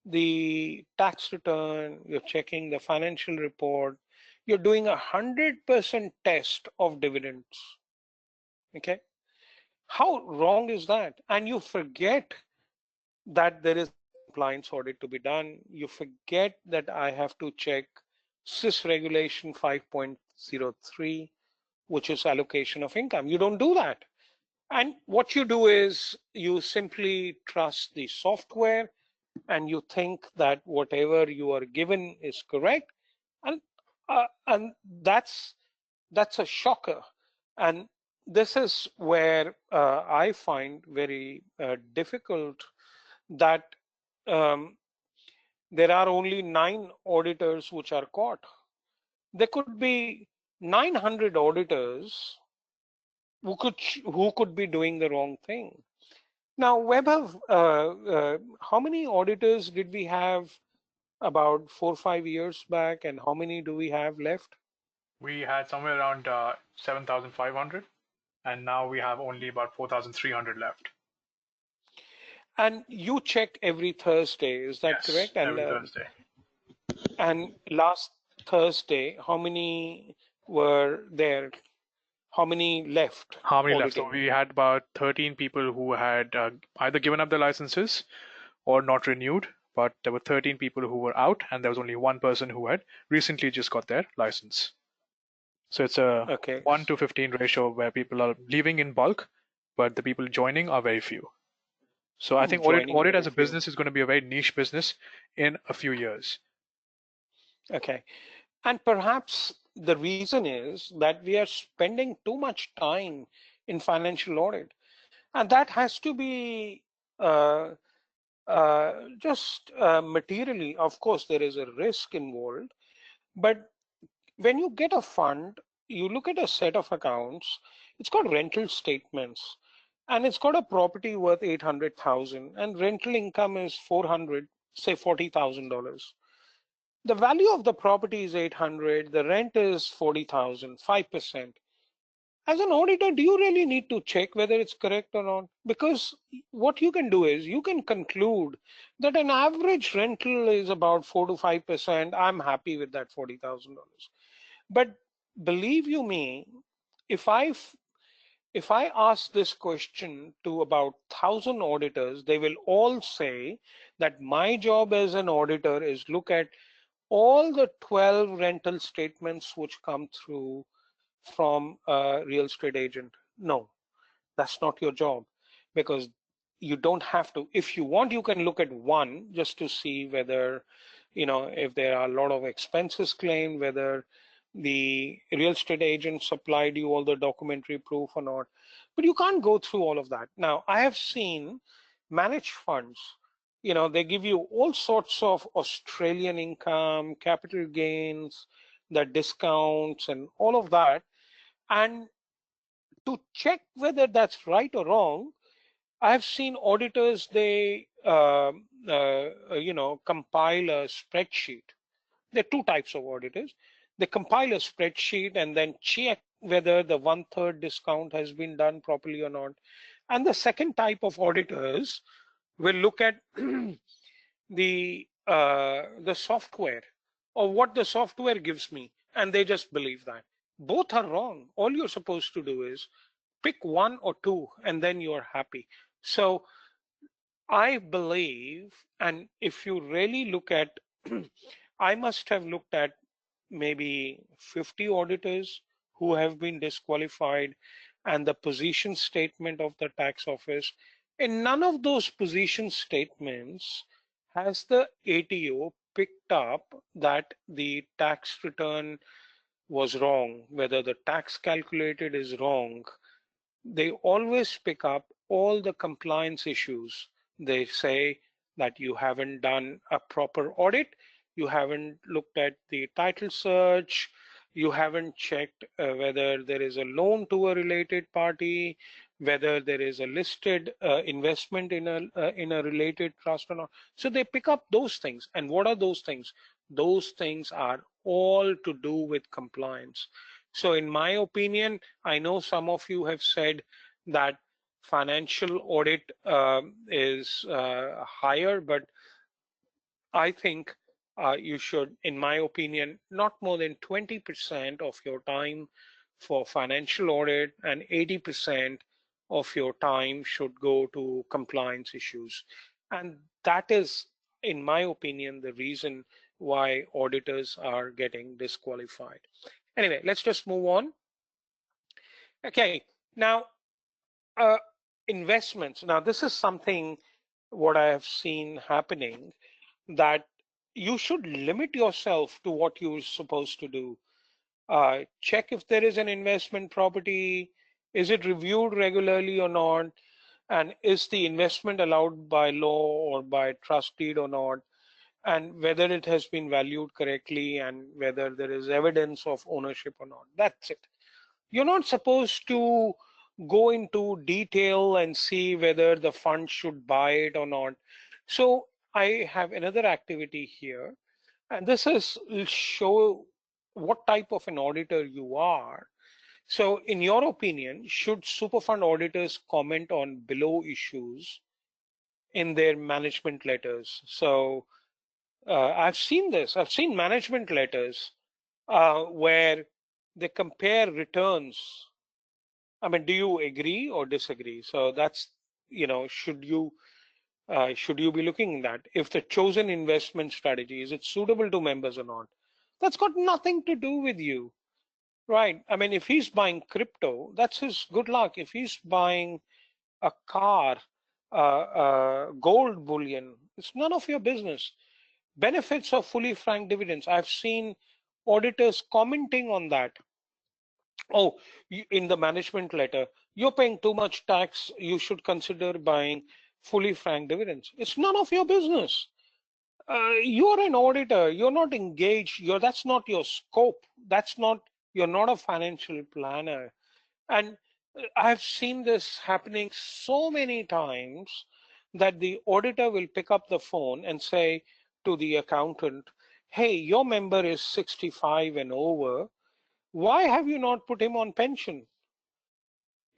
the tax return, you're checking the financial report, you're doing 100% test of dividends. Okay, how wrong is that? And you forget that there is a compliance audit to be done. You forget that I have to check SIS regulation 5.03, which is allocation of income. You don't do that. And what you do is you simply trust the software and you think that whatever you are given is correct. And that's a shocker. And this is where I find very difficult that um, there are only 9 auditors which are caught. There could be 900 auditors who could be doing the wrong thing. Now, Webber, how many auditors did we have about 4 or 5 years back, and how many do we have left? We had somewhere around 7,500, and now we have only about 4,300 left. And you check every Thursday, is that Yes, correct? every Thursday. And last Thursday, how many were there? How many left How many left? So auditing? we had about 13 people who had either given up their licenses or not renewed, but there were 13 people who were out, and there was only one person who had recently just got their license. So it's a Okay. 1 to 15 ratio where people are leaving in bulk, but the people joining are very few. So I think Joining audit very as a few. business is going to be a very niche business in a few years. Okay. And perhaps the reason is that we are spending too much time in financial audit. And that has to be just materially. Of course, there is a risk involved. But when you get a fund, you look at a set of accounts, it's got rental statements. And it's got a property worth 800,000 and rental income is 400, say $40,000. The value of the property is 800, the rent is 40,000, 5%. As an auditor, do you really need to check whether it's correct or not? Because what you can do is you can conclude that an average rental is about 4 to 5%. I'm happy with that $40,000. But believe you me, if I if I ask this question to about 1,000 auditors, they will all say that my job as an auditor is look at all the 12 rental statements which come through from a real estate agent. No, that's not your job, because you don't have to. If you want, you can look at one just to see whether, if there are a lot of expenses claimed, whether the real estate agent supplied you all the documentary proof or not. But you can't go through all of that. Now, I have seen managed funds, they give you all sorts of Australian income, capital gains, the discounts, and all of that. And to check whether that's right or wrong, I've seen auditors, they compile a spreadsheet. There are two types of auditors. They compile a spreadsheet and then check whether the 1/3 discount has been done properly or not. And the second type of auditors will look at the software, or what the software gives me, and they just believe that. Both are wrong. All you're supposed to do is pick one or two, and then you're happy. So I believe, and if you really look at, I must have looked at maybe 50 auditors who have been disqualified, and the position statement of the tax office. In none of those position statements has the ATO picked up that the tax return was wrong, whether the tax calculated is wrong. They always pick up all the compliance issues. They say that you haven't done a proper audit, you haven't looked at the title search, you haven't checked whether there is a loan to a related party, whether there is a listed investment in a related trust or not. So they pick up those things. And what are those things? Those things are all to do with compliance. So in my opinion, I know some of you have said that financial audit is higher, but I think you should, in my opinion, not more than 20% of your time for financial audit, and 80% of your time should go to compliance issues. And that is, in my opinion, the reason why auditors are getting disqualified. Anyway, let's just move on. Okay, now uh, investments. Now, this is something what I have seen happening, that you should limit yourself to what you're supposed to do. Check if there is an investment property, is it reviewed regularly or not, and is the investment allowed by law or by trust deed or not, and whether it has been valued correctly, and whether there is evidence of ownership or not. That's it. You're not supposed to go into detail and see whether the fund should buy it or not. So I have another activity here, and this is show what type of an auditor you are. So in your opinion, should superfund auditors comment on below issues in their management letters? So I've seen this. I've seen management letters where they compare returns. I mean, do you agree or disagree? So that's, should you be looking at that? If the chosen investment strategy, is it suitable to members or not? That's got nothing to do with you, right? I mean, if he's buying crypto, that's his good luck. If he's buying a car, gold bullion, it's none of your business. Benefits of fully franked dividends. I've seen auditors commenting on that. Oh, in the management letter, you're paying too much tax, you should consider buying fully franked dividends. It's none of your business. You're an auditor, you're not engaged, that's not your scope. You're not a financial planner. And I've seen this happening so many times that the auditor will pick up the phone and say to the accountant, hey, your member is 65 and over, why have you not put him on pension?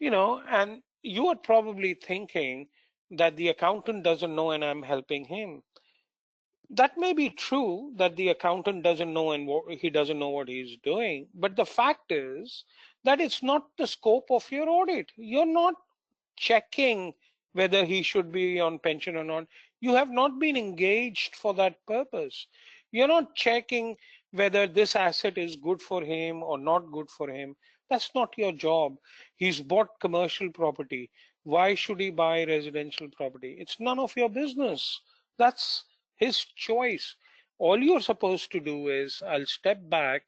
And you are probably thinking that the accountant doesn't know and I'm helping him. That may be true that the accountant doesn't know and he doesn't know what he's doing, but the fact is that it's not the scope of your audit. You're not checking whether he should be on pension or not. You have not been engaged for that purpose. You're not checking whether this asset is good for him or not good for him. That's not your job. He's bought commercial property. Why should he buy residential property? It's none of your business. That's his choice. All you're supposed to do is, I'll step back,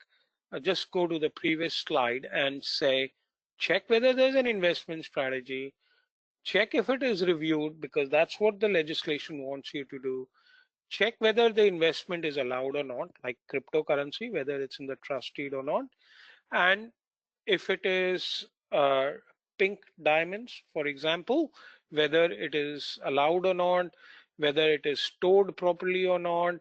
just go to the previous slide and say, check whether there's an investment strategy, check if it is reviewed, because that's what the legislation wants you to do. Check whether the investment is allowed or not, like cryptocurrency, whether it's in the trust deed or not. And if it is pink diamonds, for example, whether it is allowed or not, whether it is stored properly or not,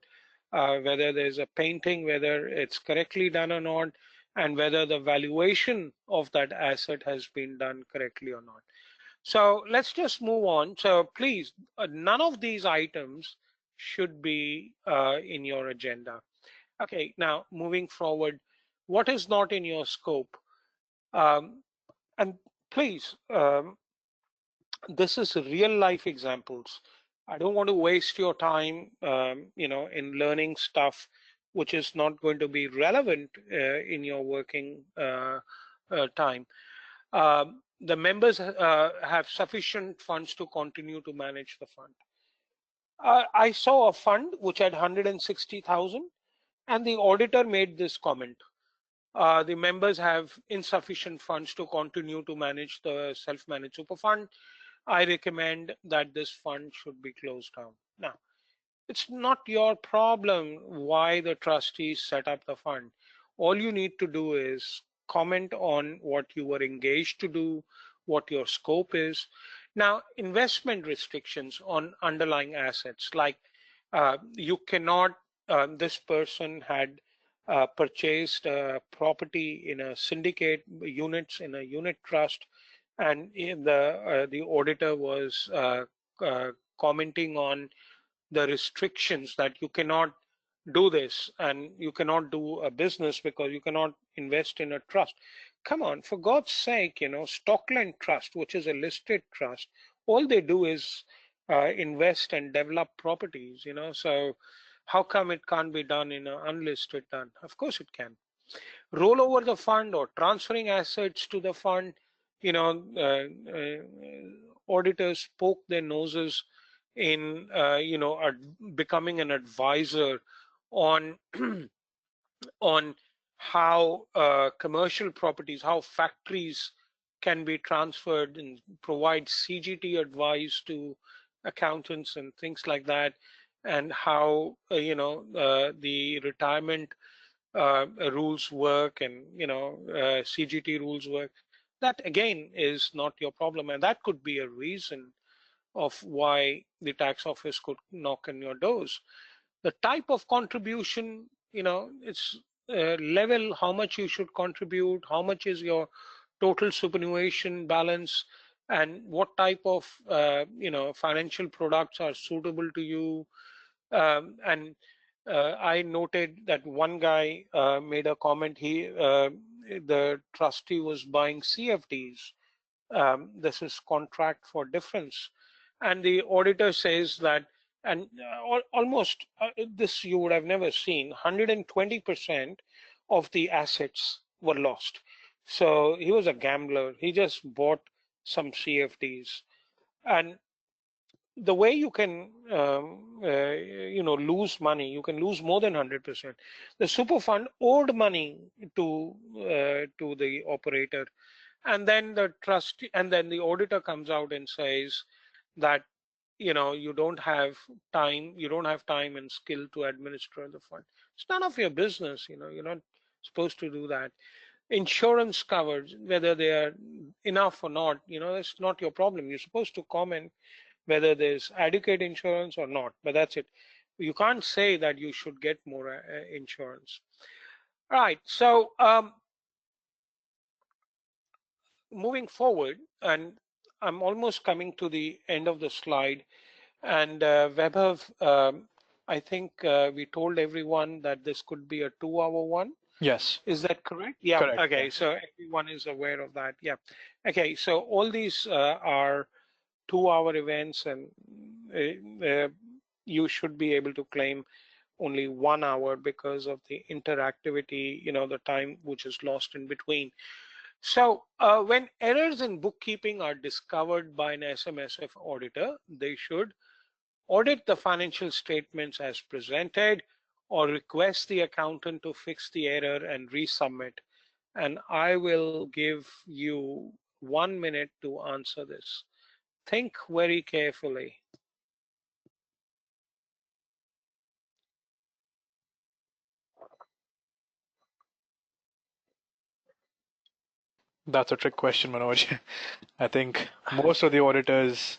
whether there's a painting, whether it's correctly done or not, and whether the valuation of that asset has been done correctly or not. So let's just move on. So please, none of these items should be in your agenda. Okay, now moving forward, what is not in your scope? And please, this is real life examples. I don't want to waste your time, in learning stuff which is not going to be relevant in your working time. The members have sufficient funds to continue to manage the fund. I saw a fund which had 160,000, and the auditor made this comment. The members have insufficient funds to continue to manage the self-managed super fund. I recommend that this fund should be closed down. Now, it's not your problem why the trustees set up the fund. All you need to do is comment on what you were engaged to do, what your scope is. Now, investment restrictions on underlying assets, like you cannot, this person had purchased property in a syndicate units in a unit trust, and the auditor was commenting on the restrictions that you cannot do this and you cannot do a business because you cannot invest in a trust. Come on, for God's sake, Stockland Trust, which is a listed trust, all they do is invest and develop properties, so how come it can't be done in an unlisted fund? Of course it can. Roll over the fund or transferring assets to the fund, auditors poke their noses in becoming an advisor on on how commercial properties, how factories can be transferred, and provide CGT advice to accountants and things like that, and how the retirement rules work, and CGT rules work. That again is not your problem, and that could be a reason of why the tax office could knock on your doors. The type of contribution, it's level, how much you should contribute, how much is your total superannuation balance, and what type of financial products are suitable to you. And I noted that one guy made a comment. The trustee was buying CFDs. This is contract for difference, and the auditor says that, and almost this you would have never seen, 120% of the assets were lost. So he was a gambler. He just bought some CFDs, and the way you can lose money, you can lose more than 100%. The super fund owed money to the operator, and then the trustee, and then the auditor comes out and says that you don't have time and skill to administer the fund. It's none of your business. You're not supposed to do that. Insurance coverage, whether they are enough or not, that's not your problem. You're supposed to comment whether there's adequate insurance or not, but that's it. You can't say that you should get more insurance. All right, so moving forward, and I'm almost coming to the end of the slide, and Vaibhav, I think we told everyone that this could be a 2-hour one. Yes. Is that correct? Yeah. Correct. Okay. Yeah. So everyone is aware of that. Yeah. Okay. So all these are 2-hour events, and you should be able to claim only 1 hour because of the interactivity, the time which is lost in between. So when errors in bookkeeping are discovered by an SMSF auditor, they should audit the financial statements as presented or request the accountant to fix the error and resubmit. And I will give you 1 minute to answer this. Think very carefully. That's a trick question, Manoj. I think most of the auditors,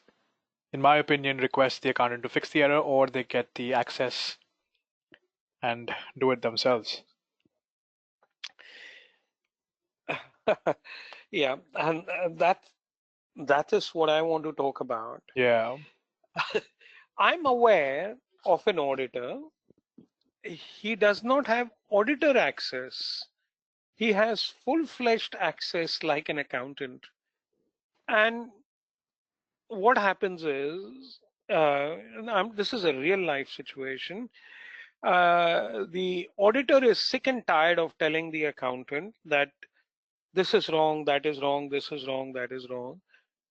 in my opinion, request the accountant to fix the error or they get the access and do it themselves. Yeah, and that is what I want to talk about. Yeah, I'm aware of an auditor. He does not have auditor access. He has full-fledged access like an accountant. And what happens is, this is a real life situation. The auditor is sick and tired of telling the accountant that this is wrong, that is wrong, this is wrong, that is wrong.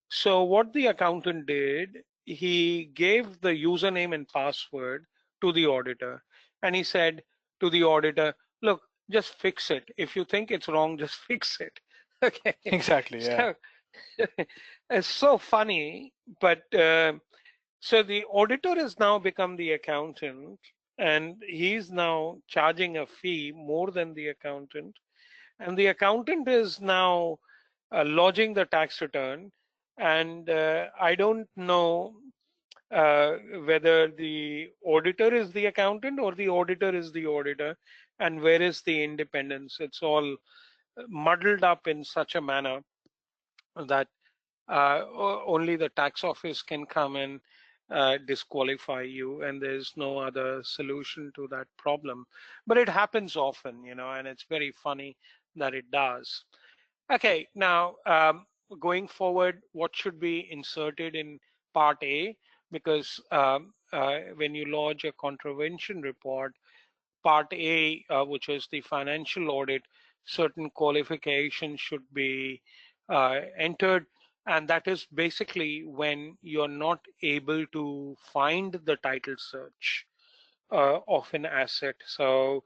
So what the accountant did, he gave the username and password to the auditor. And he said to the auditor, look, just fix it. If you think it's wrong, just fix it. Okay. exactly. Yeah, So it's so funny, but so the auditor has now become the accountant, and he's now charging a fee more than the accountant. And the accountant is now lodging the tax return. And I don't know uh, whether the auditor is the accountant or the auditor is the auditor, and where is the independence. It's all muddled up in such a manner that only the tax office can come and disqualify you, and there's no other solution to that problem. But it happens often, and it's very funny that it does. Okay, now going forward, what should be inserted in Part A? Because when you lodge a contravention report, Part A, which is the financial audit, certain qualifications should be entered. And that is basically when you're not able to find the title search of an asset. So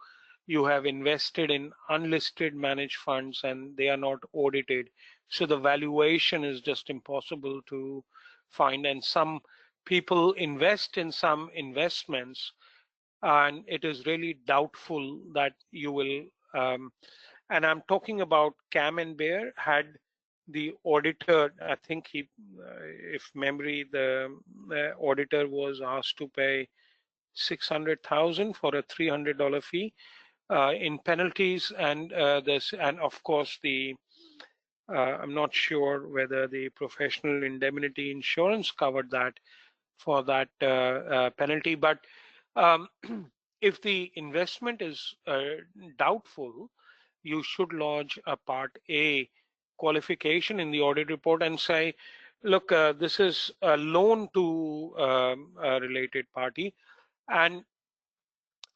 you have invested in unlisted managed funds and they are not audited. So the valuation is just impossible to find. And some people invest in some investments, and it is really doubtful that you will. And I'm talking about Cam and Bear had the auditor. I think if memory, the auditor was asked to pay 600,000 for a $300 fee in penalties, and and of course I'm not sure whether the professional indemnity insurance covered that for that penalty. But um, if the investment is doubtful, you should lodge a Part A qualification in the audit report and say, look, this is a loan to a related party, and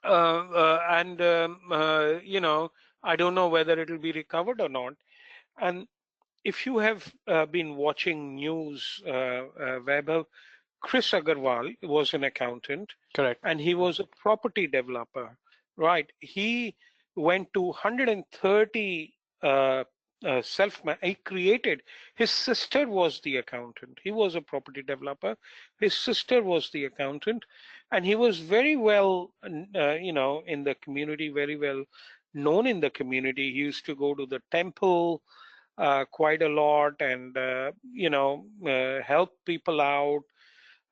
I don't know whether it will be recovered or not. And if you have been watching news, Vaibhav, Chris Agarwal was an accountant correct. and he was a property developer, right? He went to 130 he created, his sister was the accountant. He was a property developer. His sister was the accountant, and he was very well, in the community, very well known in the community. He used to go to the temple quite a lot and help people out.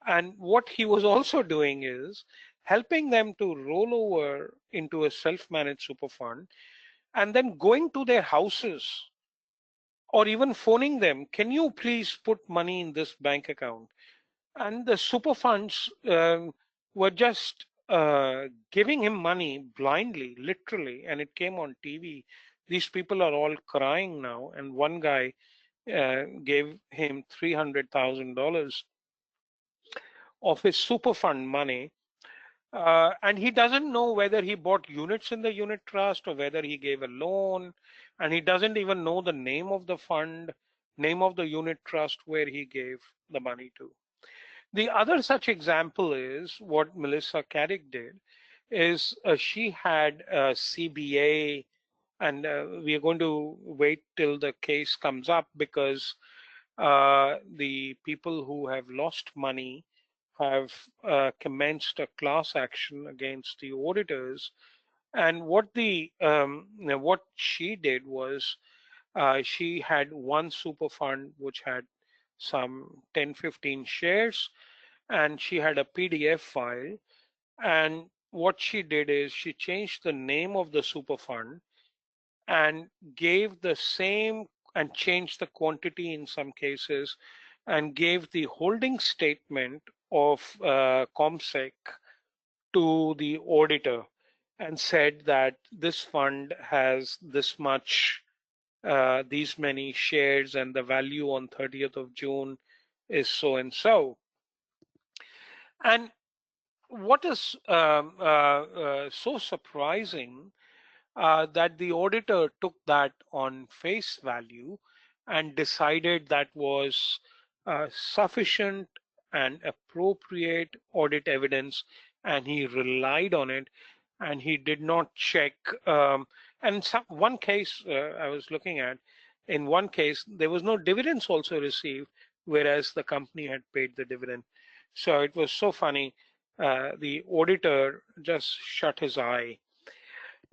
And what he was also doing is helping them to roll over into a self-managed super fund, and then going to their houses or even phoning them, can you please put money in this bank account? And the super funds were just giving him money blindly, literally, and it came on TV. These people are all crying now, and one guy gave him $300,000 of his super fund money. And he doesn't know whether he bought units in the unit trust or whether he gave a loan, and he doesn't even know the name of the fund, name of the unit trust where he gave the money to. The other such example is what Melissa Carrick did, is she had a CBA, and we are going to wait till the case comes up because the people who have lost money have commenced a class action against the auditors. And what she did was she had one super fund which had some 10-15 shares, and she had a PDF file. And what she did is she changed the name of the super fund and gave the same, and changed the quantity in some cases, and gave the holding statement of ComSec to the auditor and said that this fund has this much, these many shares, and the value on 30th of June is so and so. And what is so surprising, that the auditor took that on face value and decided that was sufficient and appropriate audit evidence, and he relied on it, and he did not check. And one case I was looking at, in one case, there was no dividends also received, whereas the company had paid the dividend. So it was so funny. The auditor just shut his eye.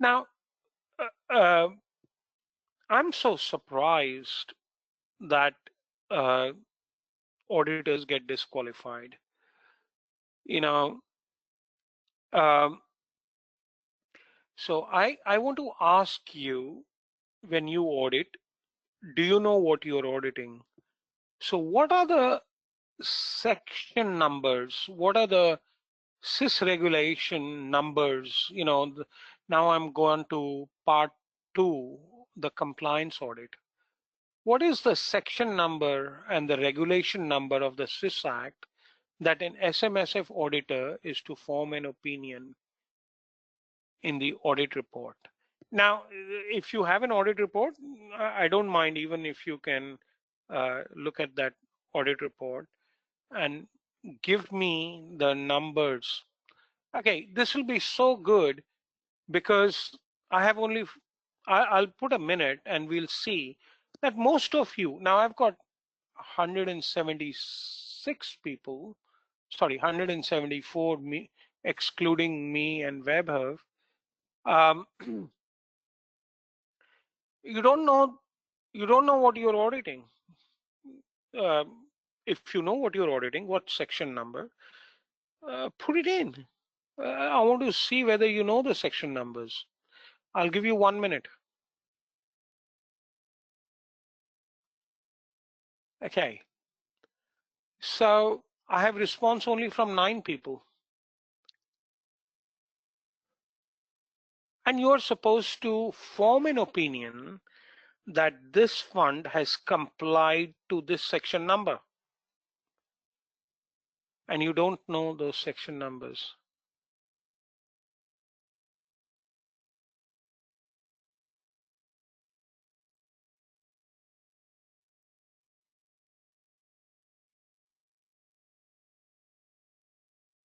Now, uh, I'm so surprised that uh, auditors get disqualified. You know, um, so I want to ask you, when you audit, do you know what you're auditing? So what are the section numbers? What are the SIS regulation numbers? Now I'm going to part two, the compliance audit. What is the section number and the regulation number of the Swiss Act that an SMSF auditor is to form an opinion in the audit report? Now, if you have an audit report, I don't mind even if you can look at that audit report and give me the numbers. Okay, this will be so good because I have only, I'll put a minute and we'll see that most of you, now I've got 176 people, sorry, 174, me, excluding me and Webhub. Um, you don't know, you don't know what you're auditing. If you know what you're auditing, what section number, put it in. I want to see whether you know the section numbers. I'll give you 1 minute. Okay. So I have response only from 9 people. And you're supposed to form an opinion that this fund has complied to this section number. And you don't know those section numbers.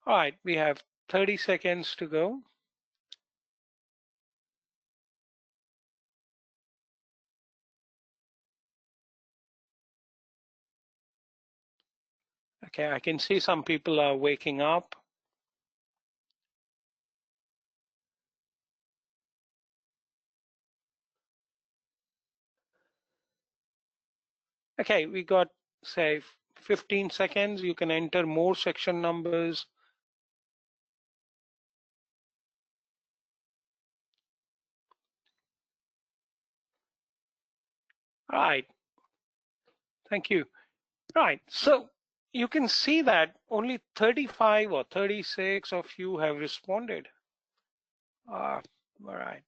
All right, we have 30 seconds to go. Okay, I can see some people are waking up. Okay, we got, say, 15 seconds. You can enter more section numbers. All right, thank you. All right, so you can see that only 35 or 36 of you have responded. All right,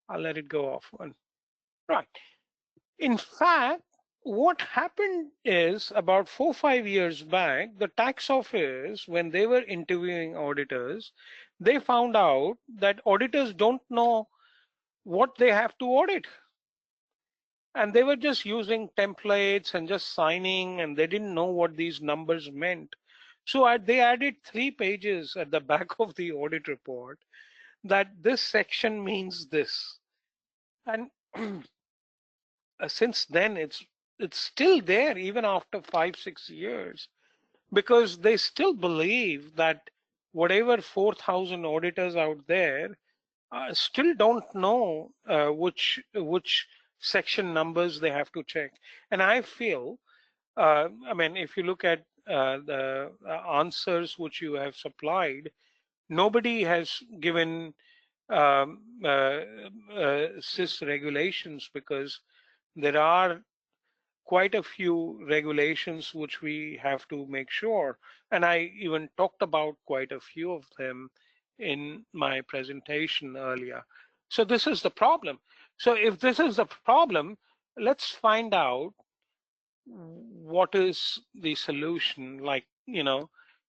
I'll let it go off one. Right. In fact, what happened is about 4 or 5 years back, the tax office, when they were interviewing auditors, they found out that auditors don't know what they have to audit. And they were just using templates and just signing, and they didn't know what these numbers meant. So they added 3 pages at the back of the audit report that this section means this. And since then, it's still there even after 5-6 years, because they still believe that whatever 4,000 auditors out there still don't know which section numbers they have to check. And I feel, I mean, if you look at the answers which you have supplied, nobody has given CIS regulations, because there are quite a few regulations which we have to make sure. And I even talked about quite a few of them in my presentation earlier. So this is the problem. So if this is the problem, let's find out what is the solution, like,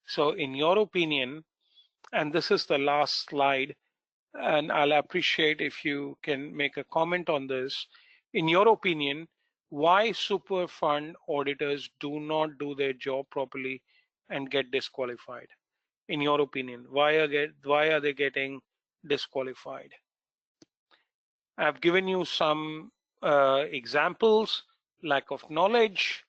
so in your opinion, and this is the last slide, and I'll appreciate if you can make a comment on this. In your opinion, why super fund auditors do not do their job properly and get disqualified? In your opinion, why are they getting disqualified? I've given you some examples: lack of knowledge,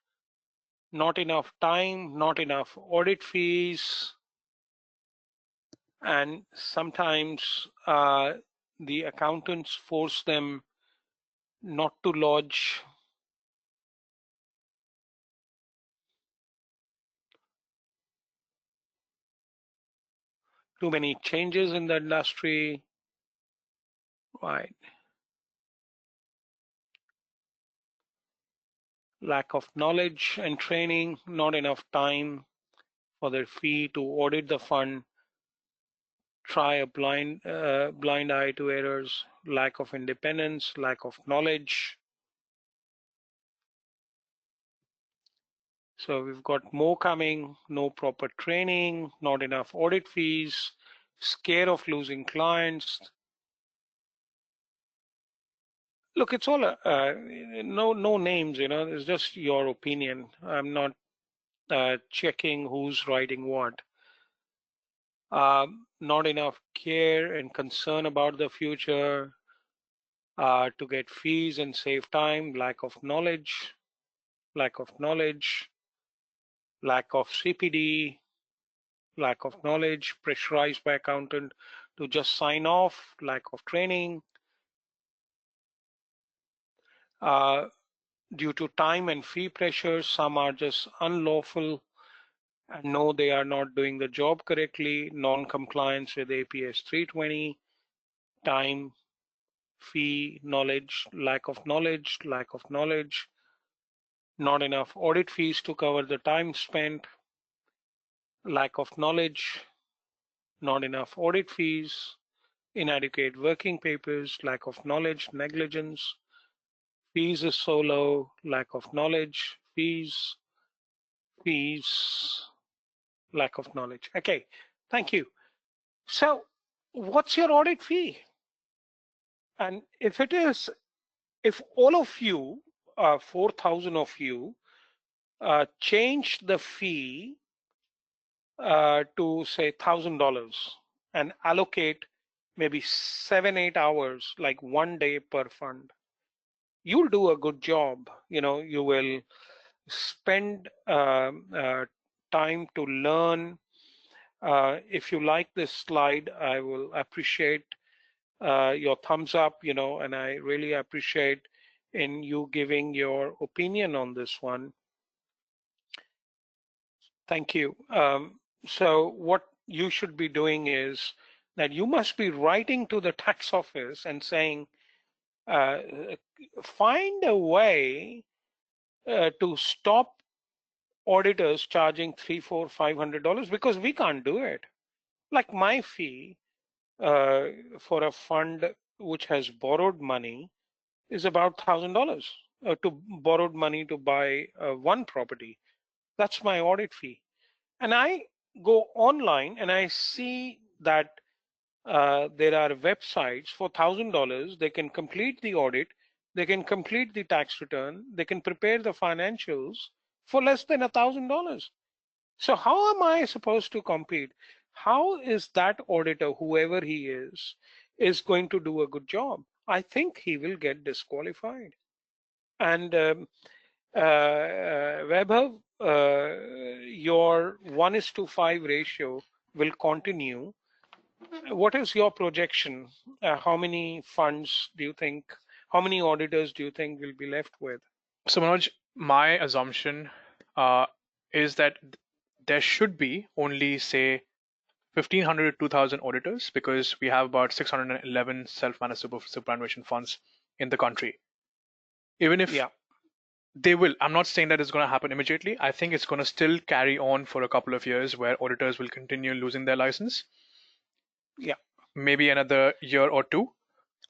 not enough time, not enough audit fees, and sometimes the accountants force them not to lodge. Too many changes in the industry, right? Lack of knowledge and training, not enough time for their fee to audit the fund, try a blind eye to errors, lack of independence, lack of knowledge. So we've got more coming: no proper training, not enough audit fees, scare of losing clients. Look, it's all no names, it's just your opinion. I'm not checking who's writing what. Not enough care and concern about the future to get fees and save time, lack of knowledge, lack of knowledge, lack of CPD, lack of knowledge, pressurized by accountant to just sign off, lack of training, due to time and fee pressure. Some are just unlawful and know they are not doing the job correctly, non-compliance with APS 320, time, fee, knowledge, lack of knowledge, lack of knowledge, not enough audit fees to cover the time spent, lack of knowledge, not enough audit fees, inadequate working papers, lack of knowledge, negligence, fees is so low, lack of knowledge, fees, lack of knowledge. Okay, thank you. So what's your audit fee? And if all of you, 4,000 of you, change the fee to say $1,000 and allocate maybe 7-8 hours, like 1 day per fund, you'll do a good job. You will spend time to learn. If you like this slide, I will appreciate your thumbs up, and I really appreciate in you giving your opinion on this one. Thank you. So what you should be doing is that you must be writing to the tax office and saying, find a way to stop auditors charging $300, $400, $500, because we can't do it. Like my fee for a fund which has borrowed money is about $1,000 to borrowed money to buy one property. That's my audit fee. And I go online and I see that there are websites for $1,000. They can complete the audit, they can complete the tax return, they can prepare the financials for less than $1,000. So how am I supposed to compete? How is that auditor, whoever he is going to do a good job? I think he will get disqualified. And Vaibhav, your 1:5 ratio will continue. What is your projection? How many funds do you think, how many auditors do you think will be left with? So, Manoj, my assumption uh, is that there should be only, say, 1,500 to 2,000 auditors because we have about 611 self-managed superannuation funds in the country. Even if Yeah, they will, I'm not saying that it's going to happen immediately. I think it's going to still carry on for a couple of years where auditors will continue losing their license, yeah. maybe another year or two,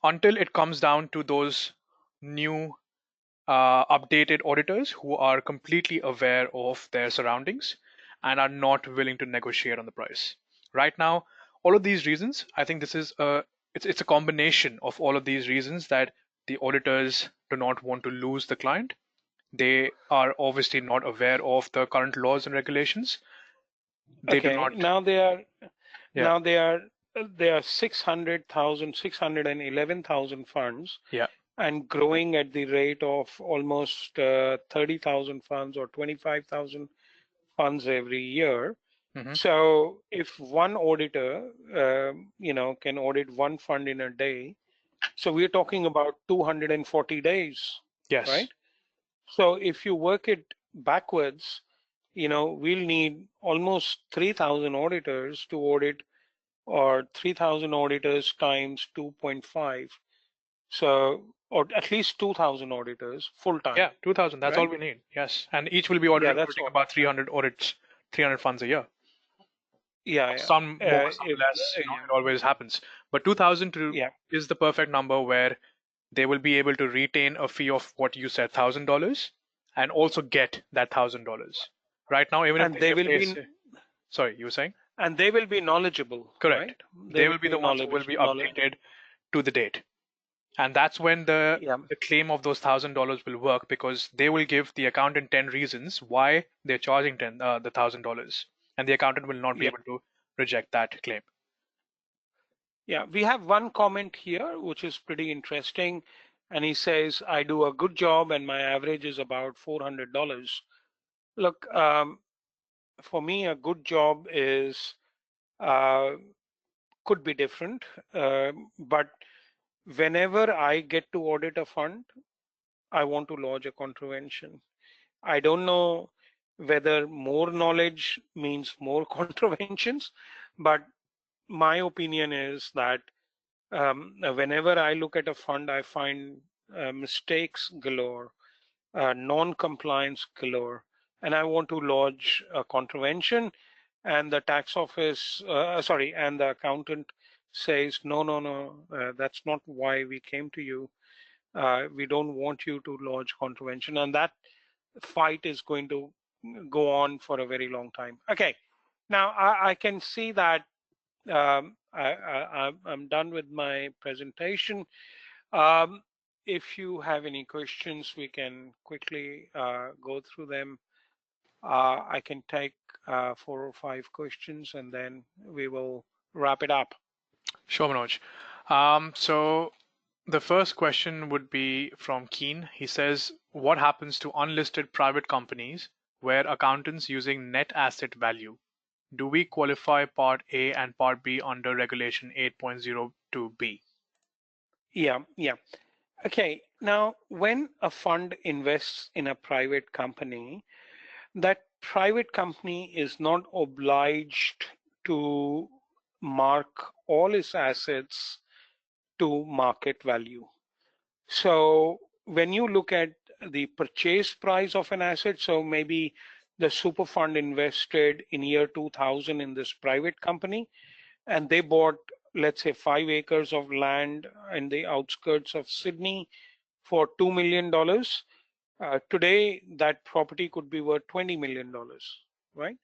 until it comes down to those new updated auditors who are completely aware of their surroundings and are not willing to negotiate on the price. Right now, all of these reasons, I think this is it's a combination of all of these reasons that the auditors do not want to lose the client. They are obviously not aware of the current laws and regulations. They do Okay, not. now they are Yeah, now they are 600,000, 611,000 funds yeah. and growing at the rate of almost 30,000 funds or 25,000 funds every year. Hmm. So if one auditor, can audit one fund in a day, so we're talking about 240 days, Yes. right? So if you work it backwards, we'll need almost 3,000 auditors to audit, or 3,000 auditors times 2.5. So, or at least 2,000 auditors full time, Yeah, 2,000. That's all right? we need. Yes, and each will be Yeah, that's auditing all. about 300 audits, 300 funds a year. Yeah, yeah. Some more, some If less. It always happens. But 2,000 yeah, is the perfect number where they will be able to retain a fee of what you said, $1,000, and also get that $1,000. Right now, even if and they, they if will they be say, sorry, you were saying? and they will be knowledgeable, Correct. right? They They will will be be the ones who will knowledge, be knowledge. updated to the date. And that's when Yeah, the claim of those $1,000 will work because they will give the accountant 10 reasons why they're charging the $1,000, and the accountant will not be yeah, able to reject that claim. yeah. We have one comment here, which is pretty interesting. And he says, I do a good job and my average is about $400. Look, for me, a good job is uh, could be different. But whenever I get to audit a fund, I want to lodge a contravention. I don't know whether more knowledge means more contraventions, but my opinion is that whenever I look at a fund, I find mistakes galore, non-compliance galore, and I want to lodge a contravention. And the tax office, and the accountant says, no, no, no, that's not why we came to you. We don't want you to lodge contravention, and that fight is going to go on for a very long time. Okay, now I can see that I'm done with my presentation. Um, if you have any questions, we can quickly go through them. I can take 4 or 5 questions and then we will wrap it up. Sure, Manoj. So the first question would be from Keen. He says, what happens to unlisted private companies where accountants using net asset value? Do we qualify Part A and Part B under Regulation 8.02B? Yeah, yeah. Okay, now when a fund invests in a private company, that private company is not obliged to mark all its assets to market value. So when you look at the purchase price of an asset, so maybe the super fund invested in year 2000 in this private company, and they bought, let's say, 5 acres of land in the outskirts of Sydney for $2 million. Today, that property could be worth $20 million, right?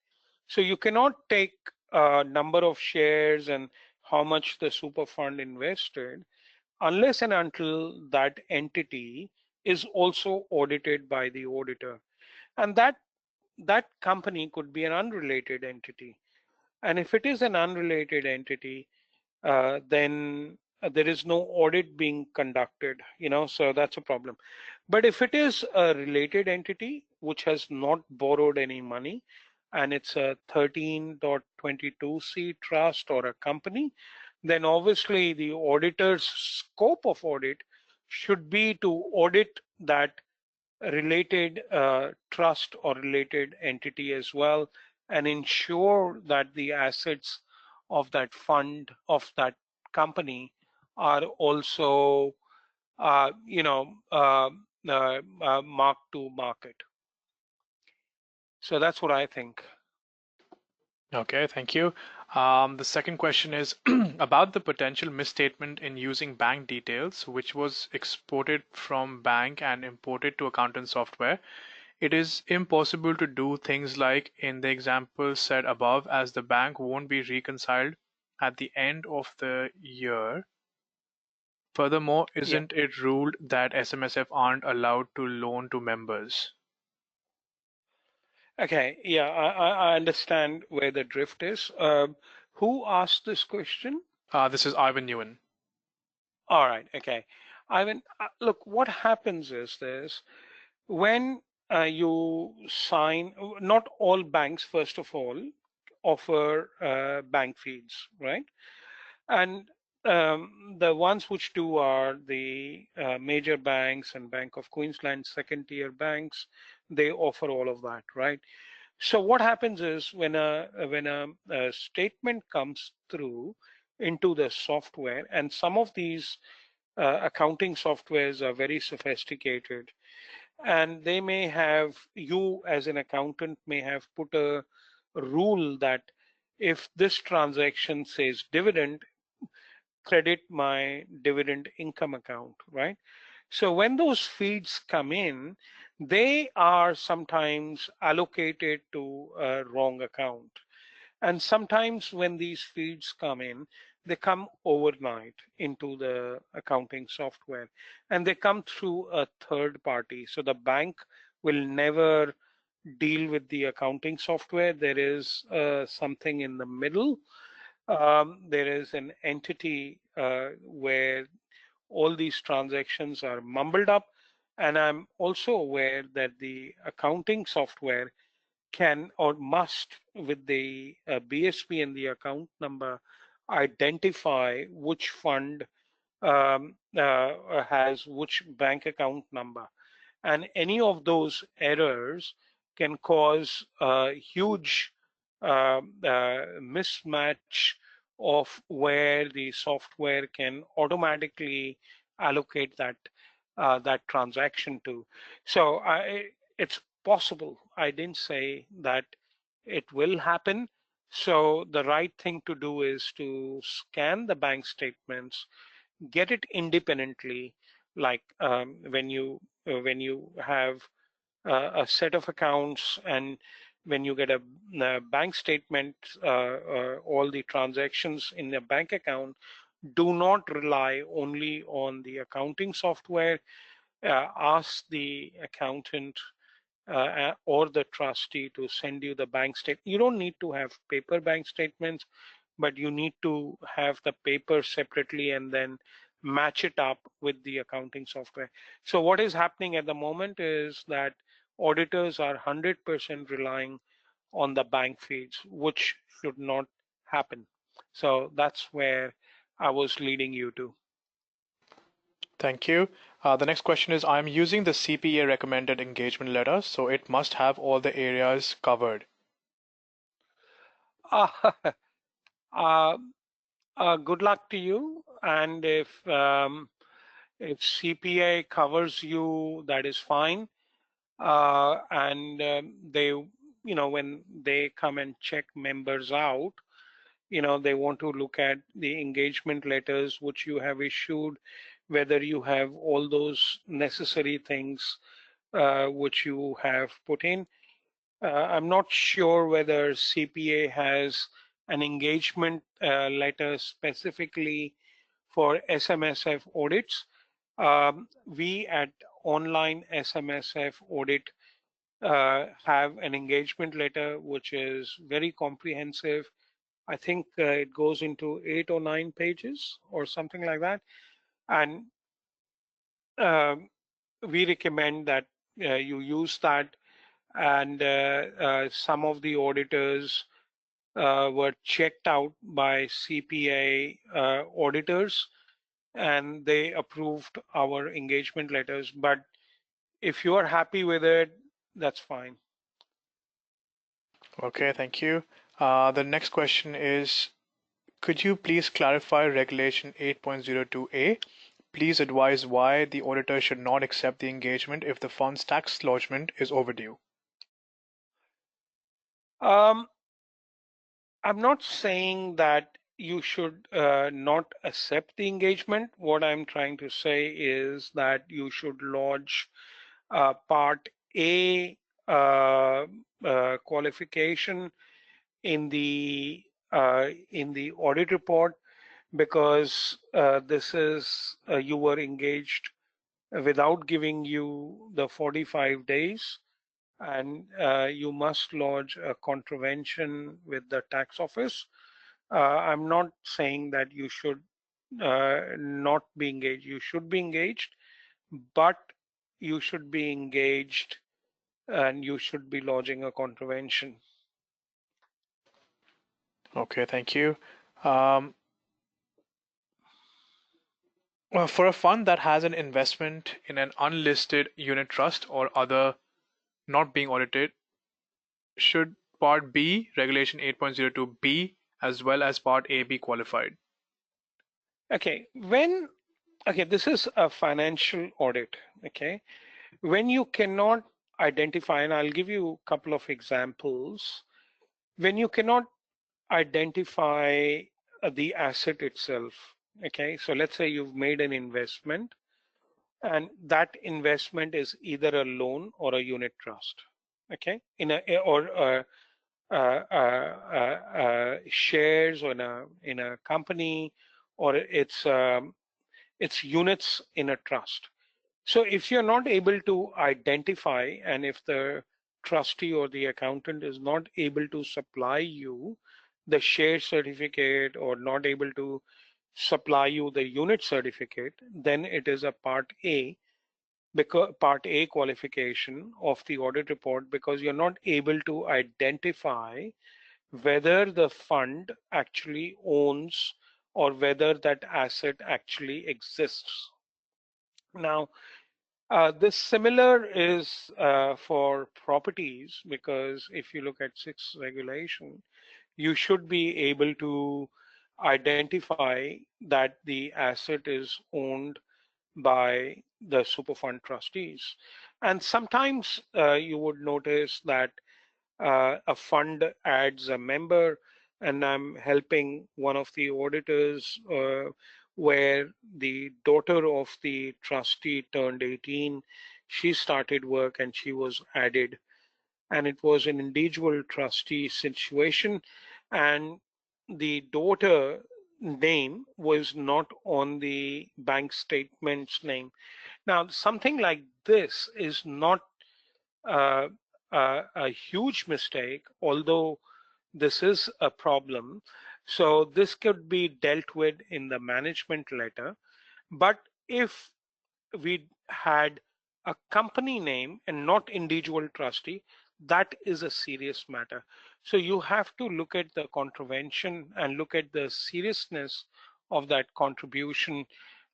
So you cannot take a number of shares and how much the super fund invested, unless and until that entity is also audited by the auditor. And that company could be an unrelated entity. And if it is an unrelated entity, then there is no audit being conducted, so that's a problem. But if it is a related entity which has not borrowed any money, and it's a 13.22C trust or a company, then obviously the auditor's scope of audit should be to audit that related trust or related entity as well, and ensure that the assets of that fund, of that company, are also marked to market. So that's what I think. Okay, thank you. The second question is about the potential misstatement in using bank details, which was exported from bank and imported to accountant software. It is impossible to do things like in the example said above, as the bank won't be reconciled at the end of the year. Furthermore, Yeah. isn't it ruled that SMSF aren't allowed to loan to members? Okay. Yeah, I understand where the drift is. Who asked this question? This is Ivan Nguyen. All right. Okay. Ivan, look, what happens is this: when you sign, not all banks, first of all, offer bank feeds, right? And the ones which do are the major banks and Bank of Queensland, second tier banks. They offer all of that, right? So what happens is when a statement comes through into the software, and some of these accounting softwares are very sophisticated, and they may have, you as an accountant may have put a rule that if this transaction says dividend, credit my dividend income account, right? So when those feeds come in, they are sometimes allocated to a wrong account. And sometimes when these feeds come in, they come overnight into the accounting software, and they come through a third party. So the bank will never deal with the accounting software. There is something in the middle. There is an entity where all these transactions are mumbled up. And I'm also aware that the accounting software can or must, with the BSP and the account number, identify which fund has which bank account number. And any of those errors can cause a huge mismatch of where the software can automatically allocate that transaction to. So it's possible. I didn't say that it will happen. So the right thing to do is to scan the bank statements, get it independently, like when you have a set of accounts, and when you get a bank statement, all the transactions in a bank account, do not rely only on the accounting software. Ask the accountant or the trustee to send you the bank statement. You don't need to have paper bank statements, but you need to have the paper separately and then match it up with the accounting software. So what is happening at the moment is that auditors are 100% relying on the bank feeds, which should not happen. So that's where I was leading you to. Thank you. The next question is, I'm using the CPA recommended engagement letter, so it must have all the areas covered. Uh, uh, Good luck to you. And if CPA covers you, that is fine. And they, when they come and check members out, they want to look at the engagement letters which you have issued, whether you have all those necessary things which you have put in. I'm not sure whether CPA has an engagement letter specifically for SMSF audits. We at Online SMSF Audit have an engagement letter which is very comprehensive. I think it goes into 8 or 9 pages or something like that. And um, we recommend that you use that. And some of the auditors were checked out by CPA auditors, and they approved our engagement letters. But if you are happy with it, that's fine. Okay, thank you. The next question is, could you please clarify Regulation 8.02A? Please advise why the auditor should not accept the engagement if the fund's tax lodgement is overdue. Um, I'm not saying that you should not accept the engagement. What I'm trying to say is that you should lodge Part A qualification in the audit report, because this is you were engaged without giving you the 45 days, and you must lodge a contravention with the tax office. I'm not saying that you should not be engaged. You should be engaged, but you should be engaged and you should be lodging a contravention. Okay, thank you. Um, well, for a fund that has an investment in an unlisted unit trust or other not being audited, should Part B, Regulation 8.02B, as well as Part A be qualified? Okay, this is a financial audit. Okay, when you cannot identify, and I'll give you a couple of examples, when you cannot identify the asset itself. Okay, so let's say you've made an investment, and that investment is either a loan or a unit trust. Okay, in a or shares in a company, or it's units in a trust. So if you're not able to identify, and if the trustee or the accountant is not able to supply you the share certificate or not able to supply you the unit certificate, then it is a Part A, because Part A qualification of the audit report, because you're not able to identify whether the fund actually owns or whether that asset actually exists. Now, this similar is for properties, because if you look at 6 regulation, you should be able to identify that the asset is owned by the superfund trustees. And sometimes you would notice that a fund adds a member, and I'm helping one of the auditors where the daughter of the trustee turned 18. She started work and she was added, and it was an individual trustee situation, and the daughter name was not on the bank statement's name. Now, something like this is not uh, a huge mistake, although this is a problem. So this could be dealt with in the management letter. But if we had a company name and not individual trustee, that is a serious matter. So you have to look at the contravention and look at the seriousness of that contribution,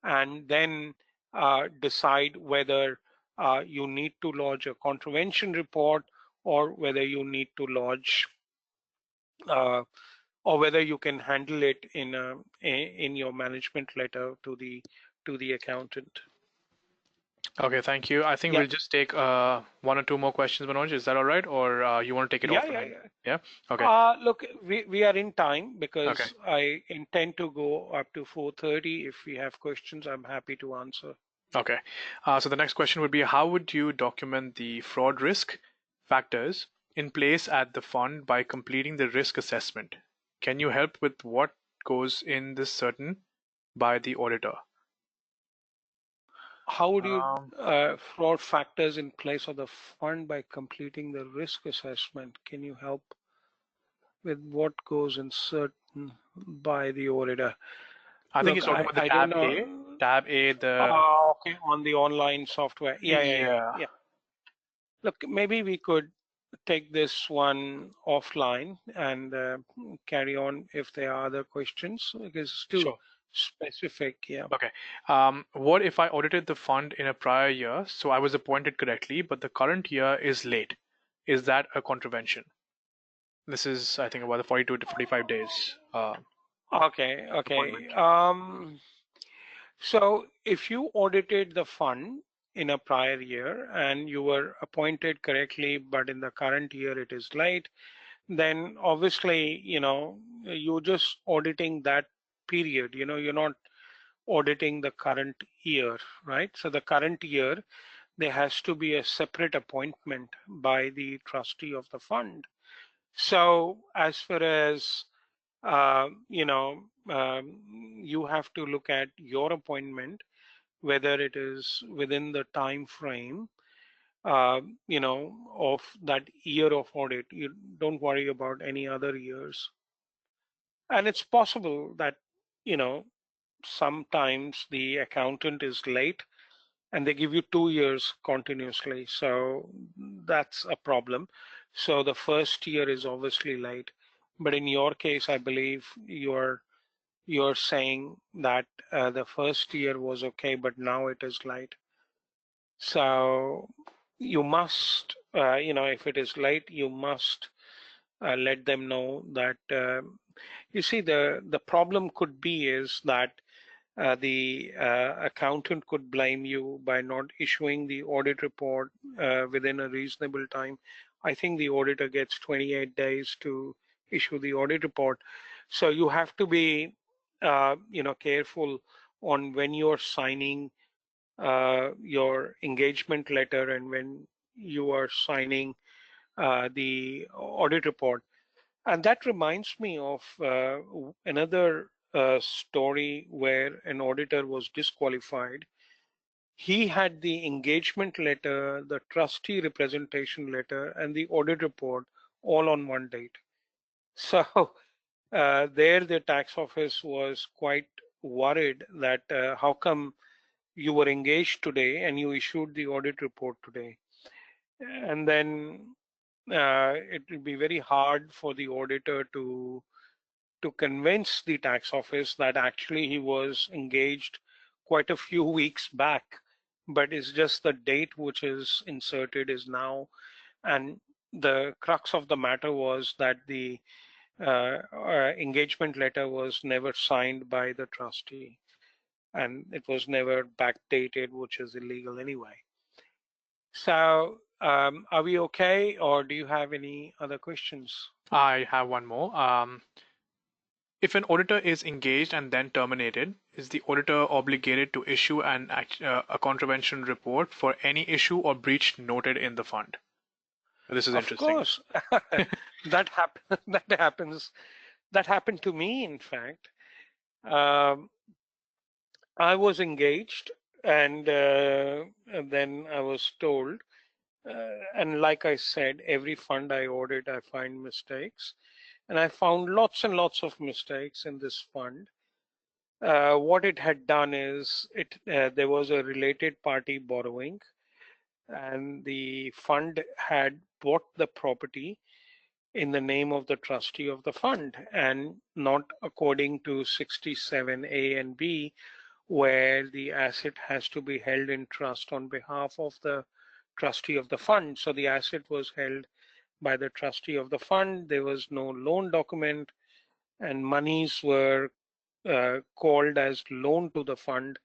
and then decide whether you need to lodge a contravention report, or whether you need to lodge uh, or whether you can handle it in your management letter to the accountant. Okay, thank you. I think Yeah. we'll just take one or two more questions, Manoj. Is that all right? Or you want to take it Yeah, yeah, offline? yeah. Yeah? Okay. Look, we are in time Okay. because I intend to go up to 4:30. If we have questions, I'm happy to answer. Okay. So the next question would be, how would you document the fraud risk factors in place at the fund by completing the risk assessment? Can you help with what goes in this certain by the auditor? How would you Um, fraud factors in place of the fund by completing the risk assessment? Can you help with what goes in certain by the auditor? I think he's Look, talking about the I don't tab know. A. Tab A, the Okay, on the online software. yeah, Yeah. Look, maybe we could take this one offline and carry on if there are other questions because it's too sure. specific. Yeah. Okay. What if I audited the fund in a prior year, so I was appointed correctly, but the current year is late? Is that a contravention? This is, I think, about the 42 to 45 days Okay. appointment. Okay. So if you audited the fund in a prior year and you were appointed correctly, but in the current year it is late, then obviously, you're just auditing that period. You're not auditing the current year, right? So the current year, there has to be a separate appointment by the trustee of the fund. So as far as you have to look at your appointment, whether it is within the time frame, of that year of audit. You don't worry about any other years. And it's possible that, you know, sometimes the accountant is late and they give you 2 years continuously. So that's a problem. So the first year is obviously late. But in your case, I believe you're saying that the first year was okay, but now it is late. So you must, if it is late, you must let them know that. You see, the problem could be is that the accountant could blame you by not issuing the audit report within a reasonable time. I think the auditor gets 28 days to issue the audit report. So you have to be, careful on when you're signing your engagement letter and when you are signing the audit report. And that reminds me of another story where an auditor was disqualified. He had the engagement letter, the trustee representation letter, and the audit report all on one date. So there, the tax office was quite worried that how come you were engaged today and you issued the audit report today. And then it will be very hard for the auditor to convince the tax office that actually he was engaged quite a few weeks back, but it's just the date which is inserted is now. And the crux of the matter was that the engagement letter was never signed by the trustee and it was never backdated, which is illegal anyway. So are we okay, or do you have any other questions? I have one more. If an auditor is engaged and then terminated, is the auditor obligated to issue a contravention report for any issue or breach noted in the fund? This is Of interesting. course, that that happens. That happened to me, in fact. Um, I was engaged, and then I was told, and like I said, every fund I audit, I find mistakes, and I found lots and lots of mistakes in this fund. What it had done is there was a related party borrowing, and the fund had bought the property in the name of the trustee of the fund and not according to 67A and B, where the asset has to be held in trust on behalf of the trustee of the fund. So the asset was held by the trustee of the fund. There was no loan document, and monies were called as loan to the fund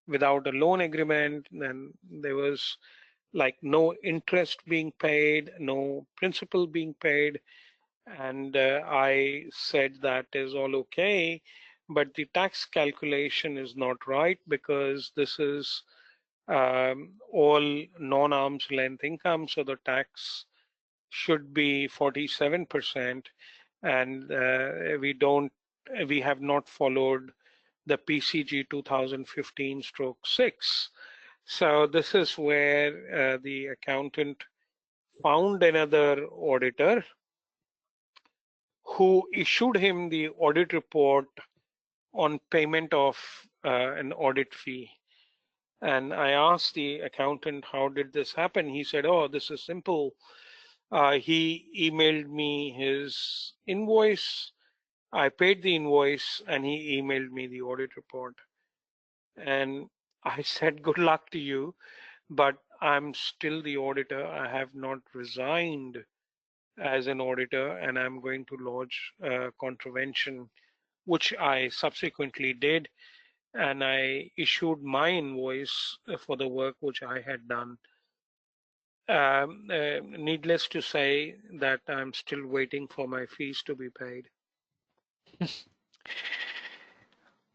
without a loan agreement. Then there was like no interest being paid, no principal being paid. And I said that is all okay, but the tax calculation is not right because this is all non-arm's length income. So the tax should be 47%. and we have not followed the PCG 2015/6. So this is where the accountant found another auditor who issued him the audit report on payment of an audit fee. And I asked the accountant, how did this happen? He said, oh, this is simple. He emailed me his invoice. I paid the invoice and he emailed me the audit report. And I said, good luck to you, but I'm still the auditor. I have not resigned as an auditor, and I'm going to lodge a contravention, which I subsequently did. And I issued my invoice for the work which I had done. Needless to say that I'm still waiting for my fees to be paid.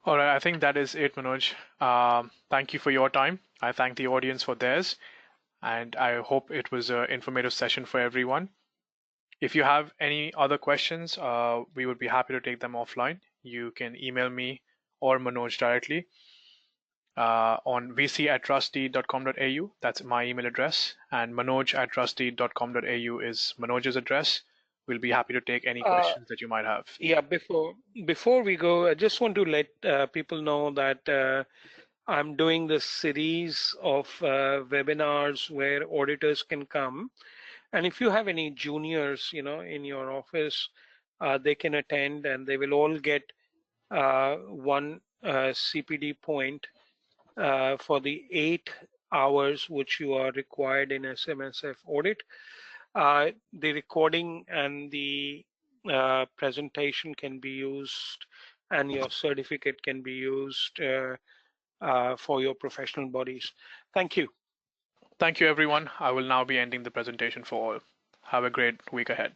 All right, I think that is it, Manoj. Thank you for your time. I thank the audience for theirs, and I hope it was an informative session for everyone. If you have any other questions, we would be happy to take them offline. You can email me or Manoj directly on vc@trustdeed.com.au. That's my email address, and manoj@trustdeed.com.au is Manoj's address. We'll be happy to take any questions that you might have. Yeah, before we go, I just want to let people know that I'm doing this series of webinars where auditors can come. And if you have any juniors, in your office, they can attend, and they will all get one CPD point for the 8 hours which you are required in SMSF audit. The recording and the presentation can be used, and your certificate can be used for your professional bodies. Thank you. Thank you, everyone. I will now be ending the presentation for all. Have a great week ahead.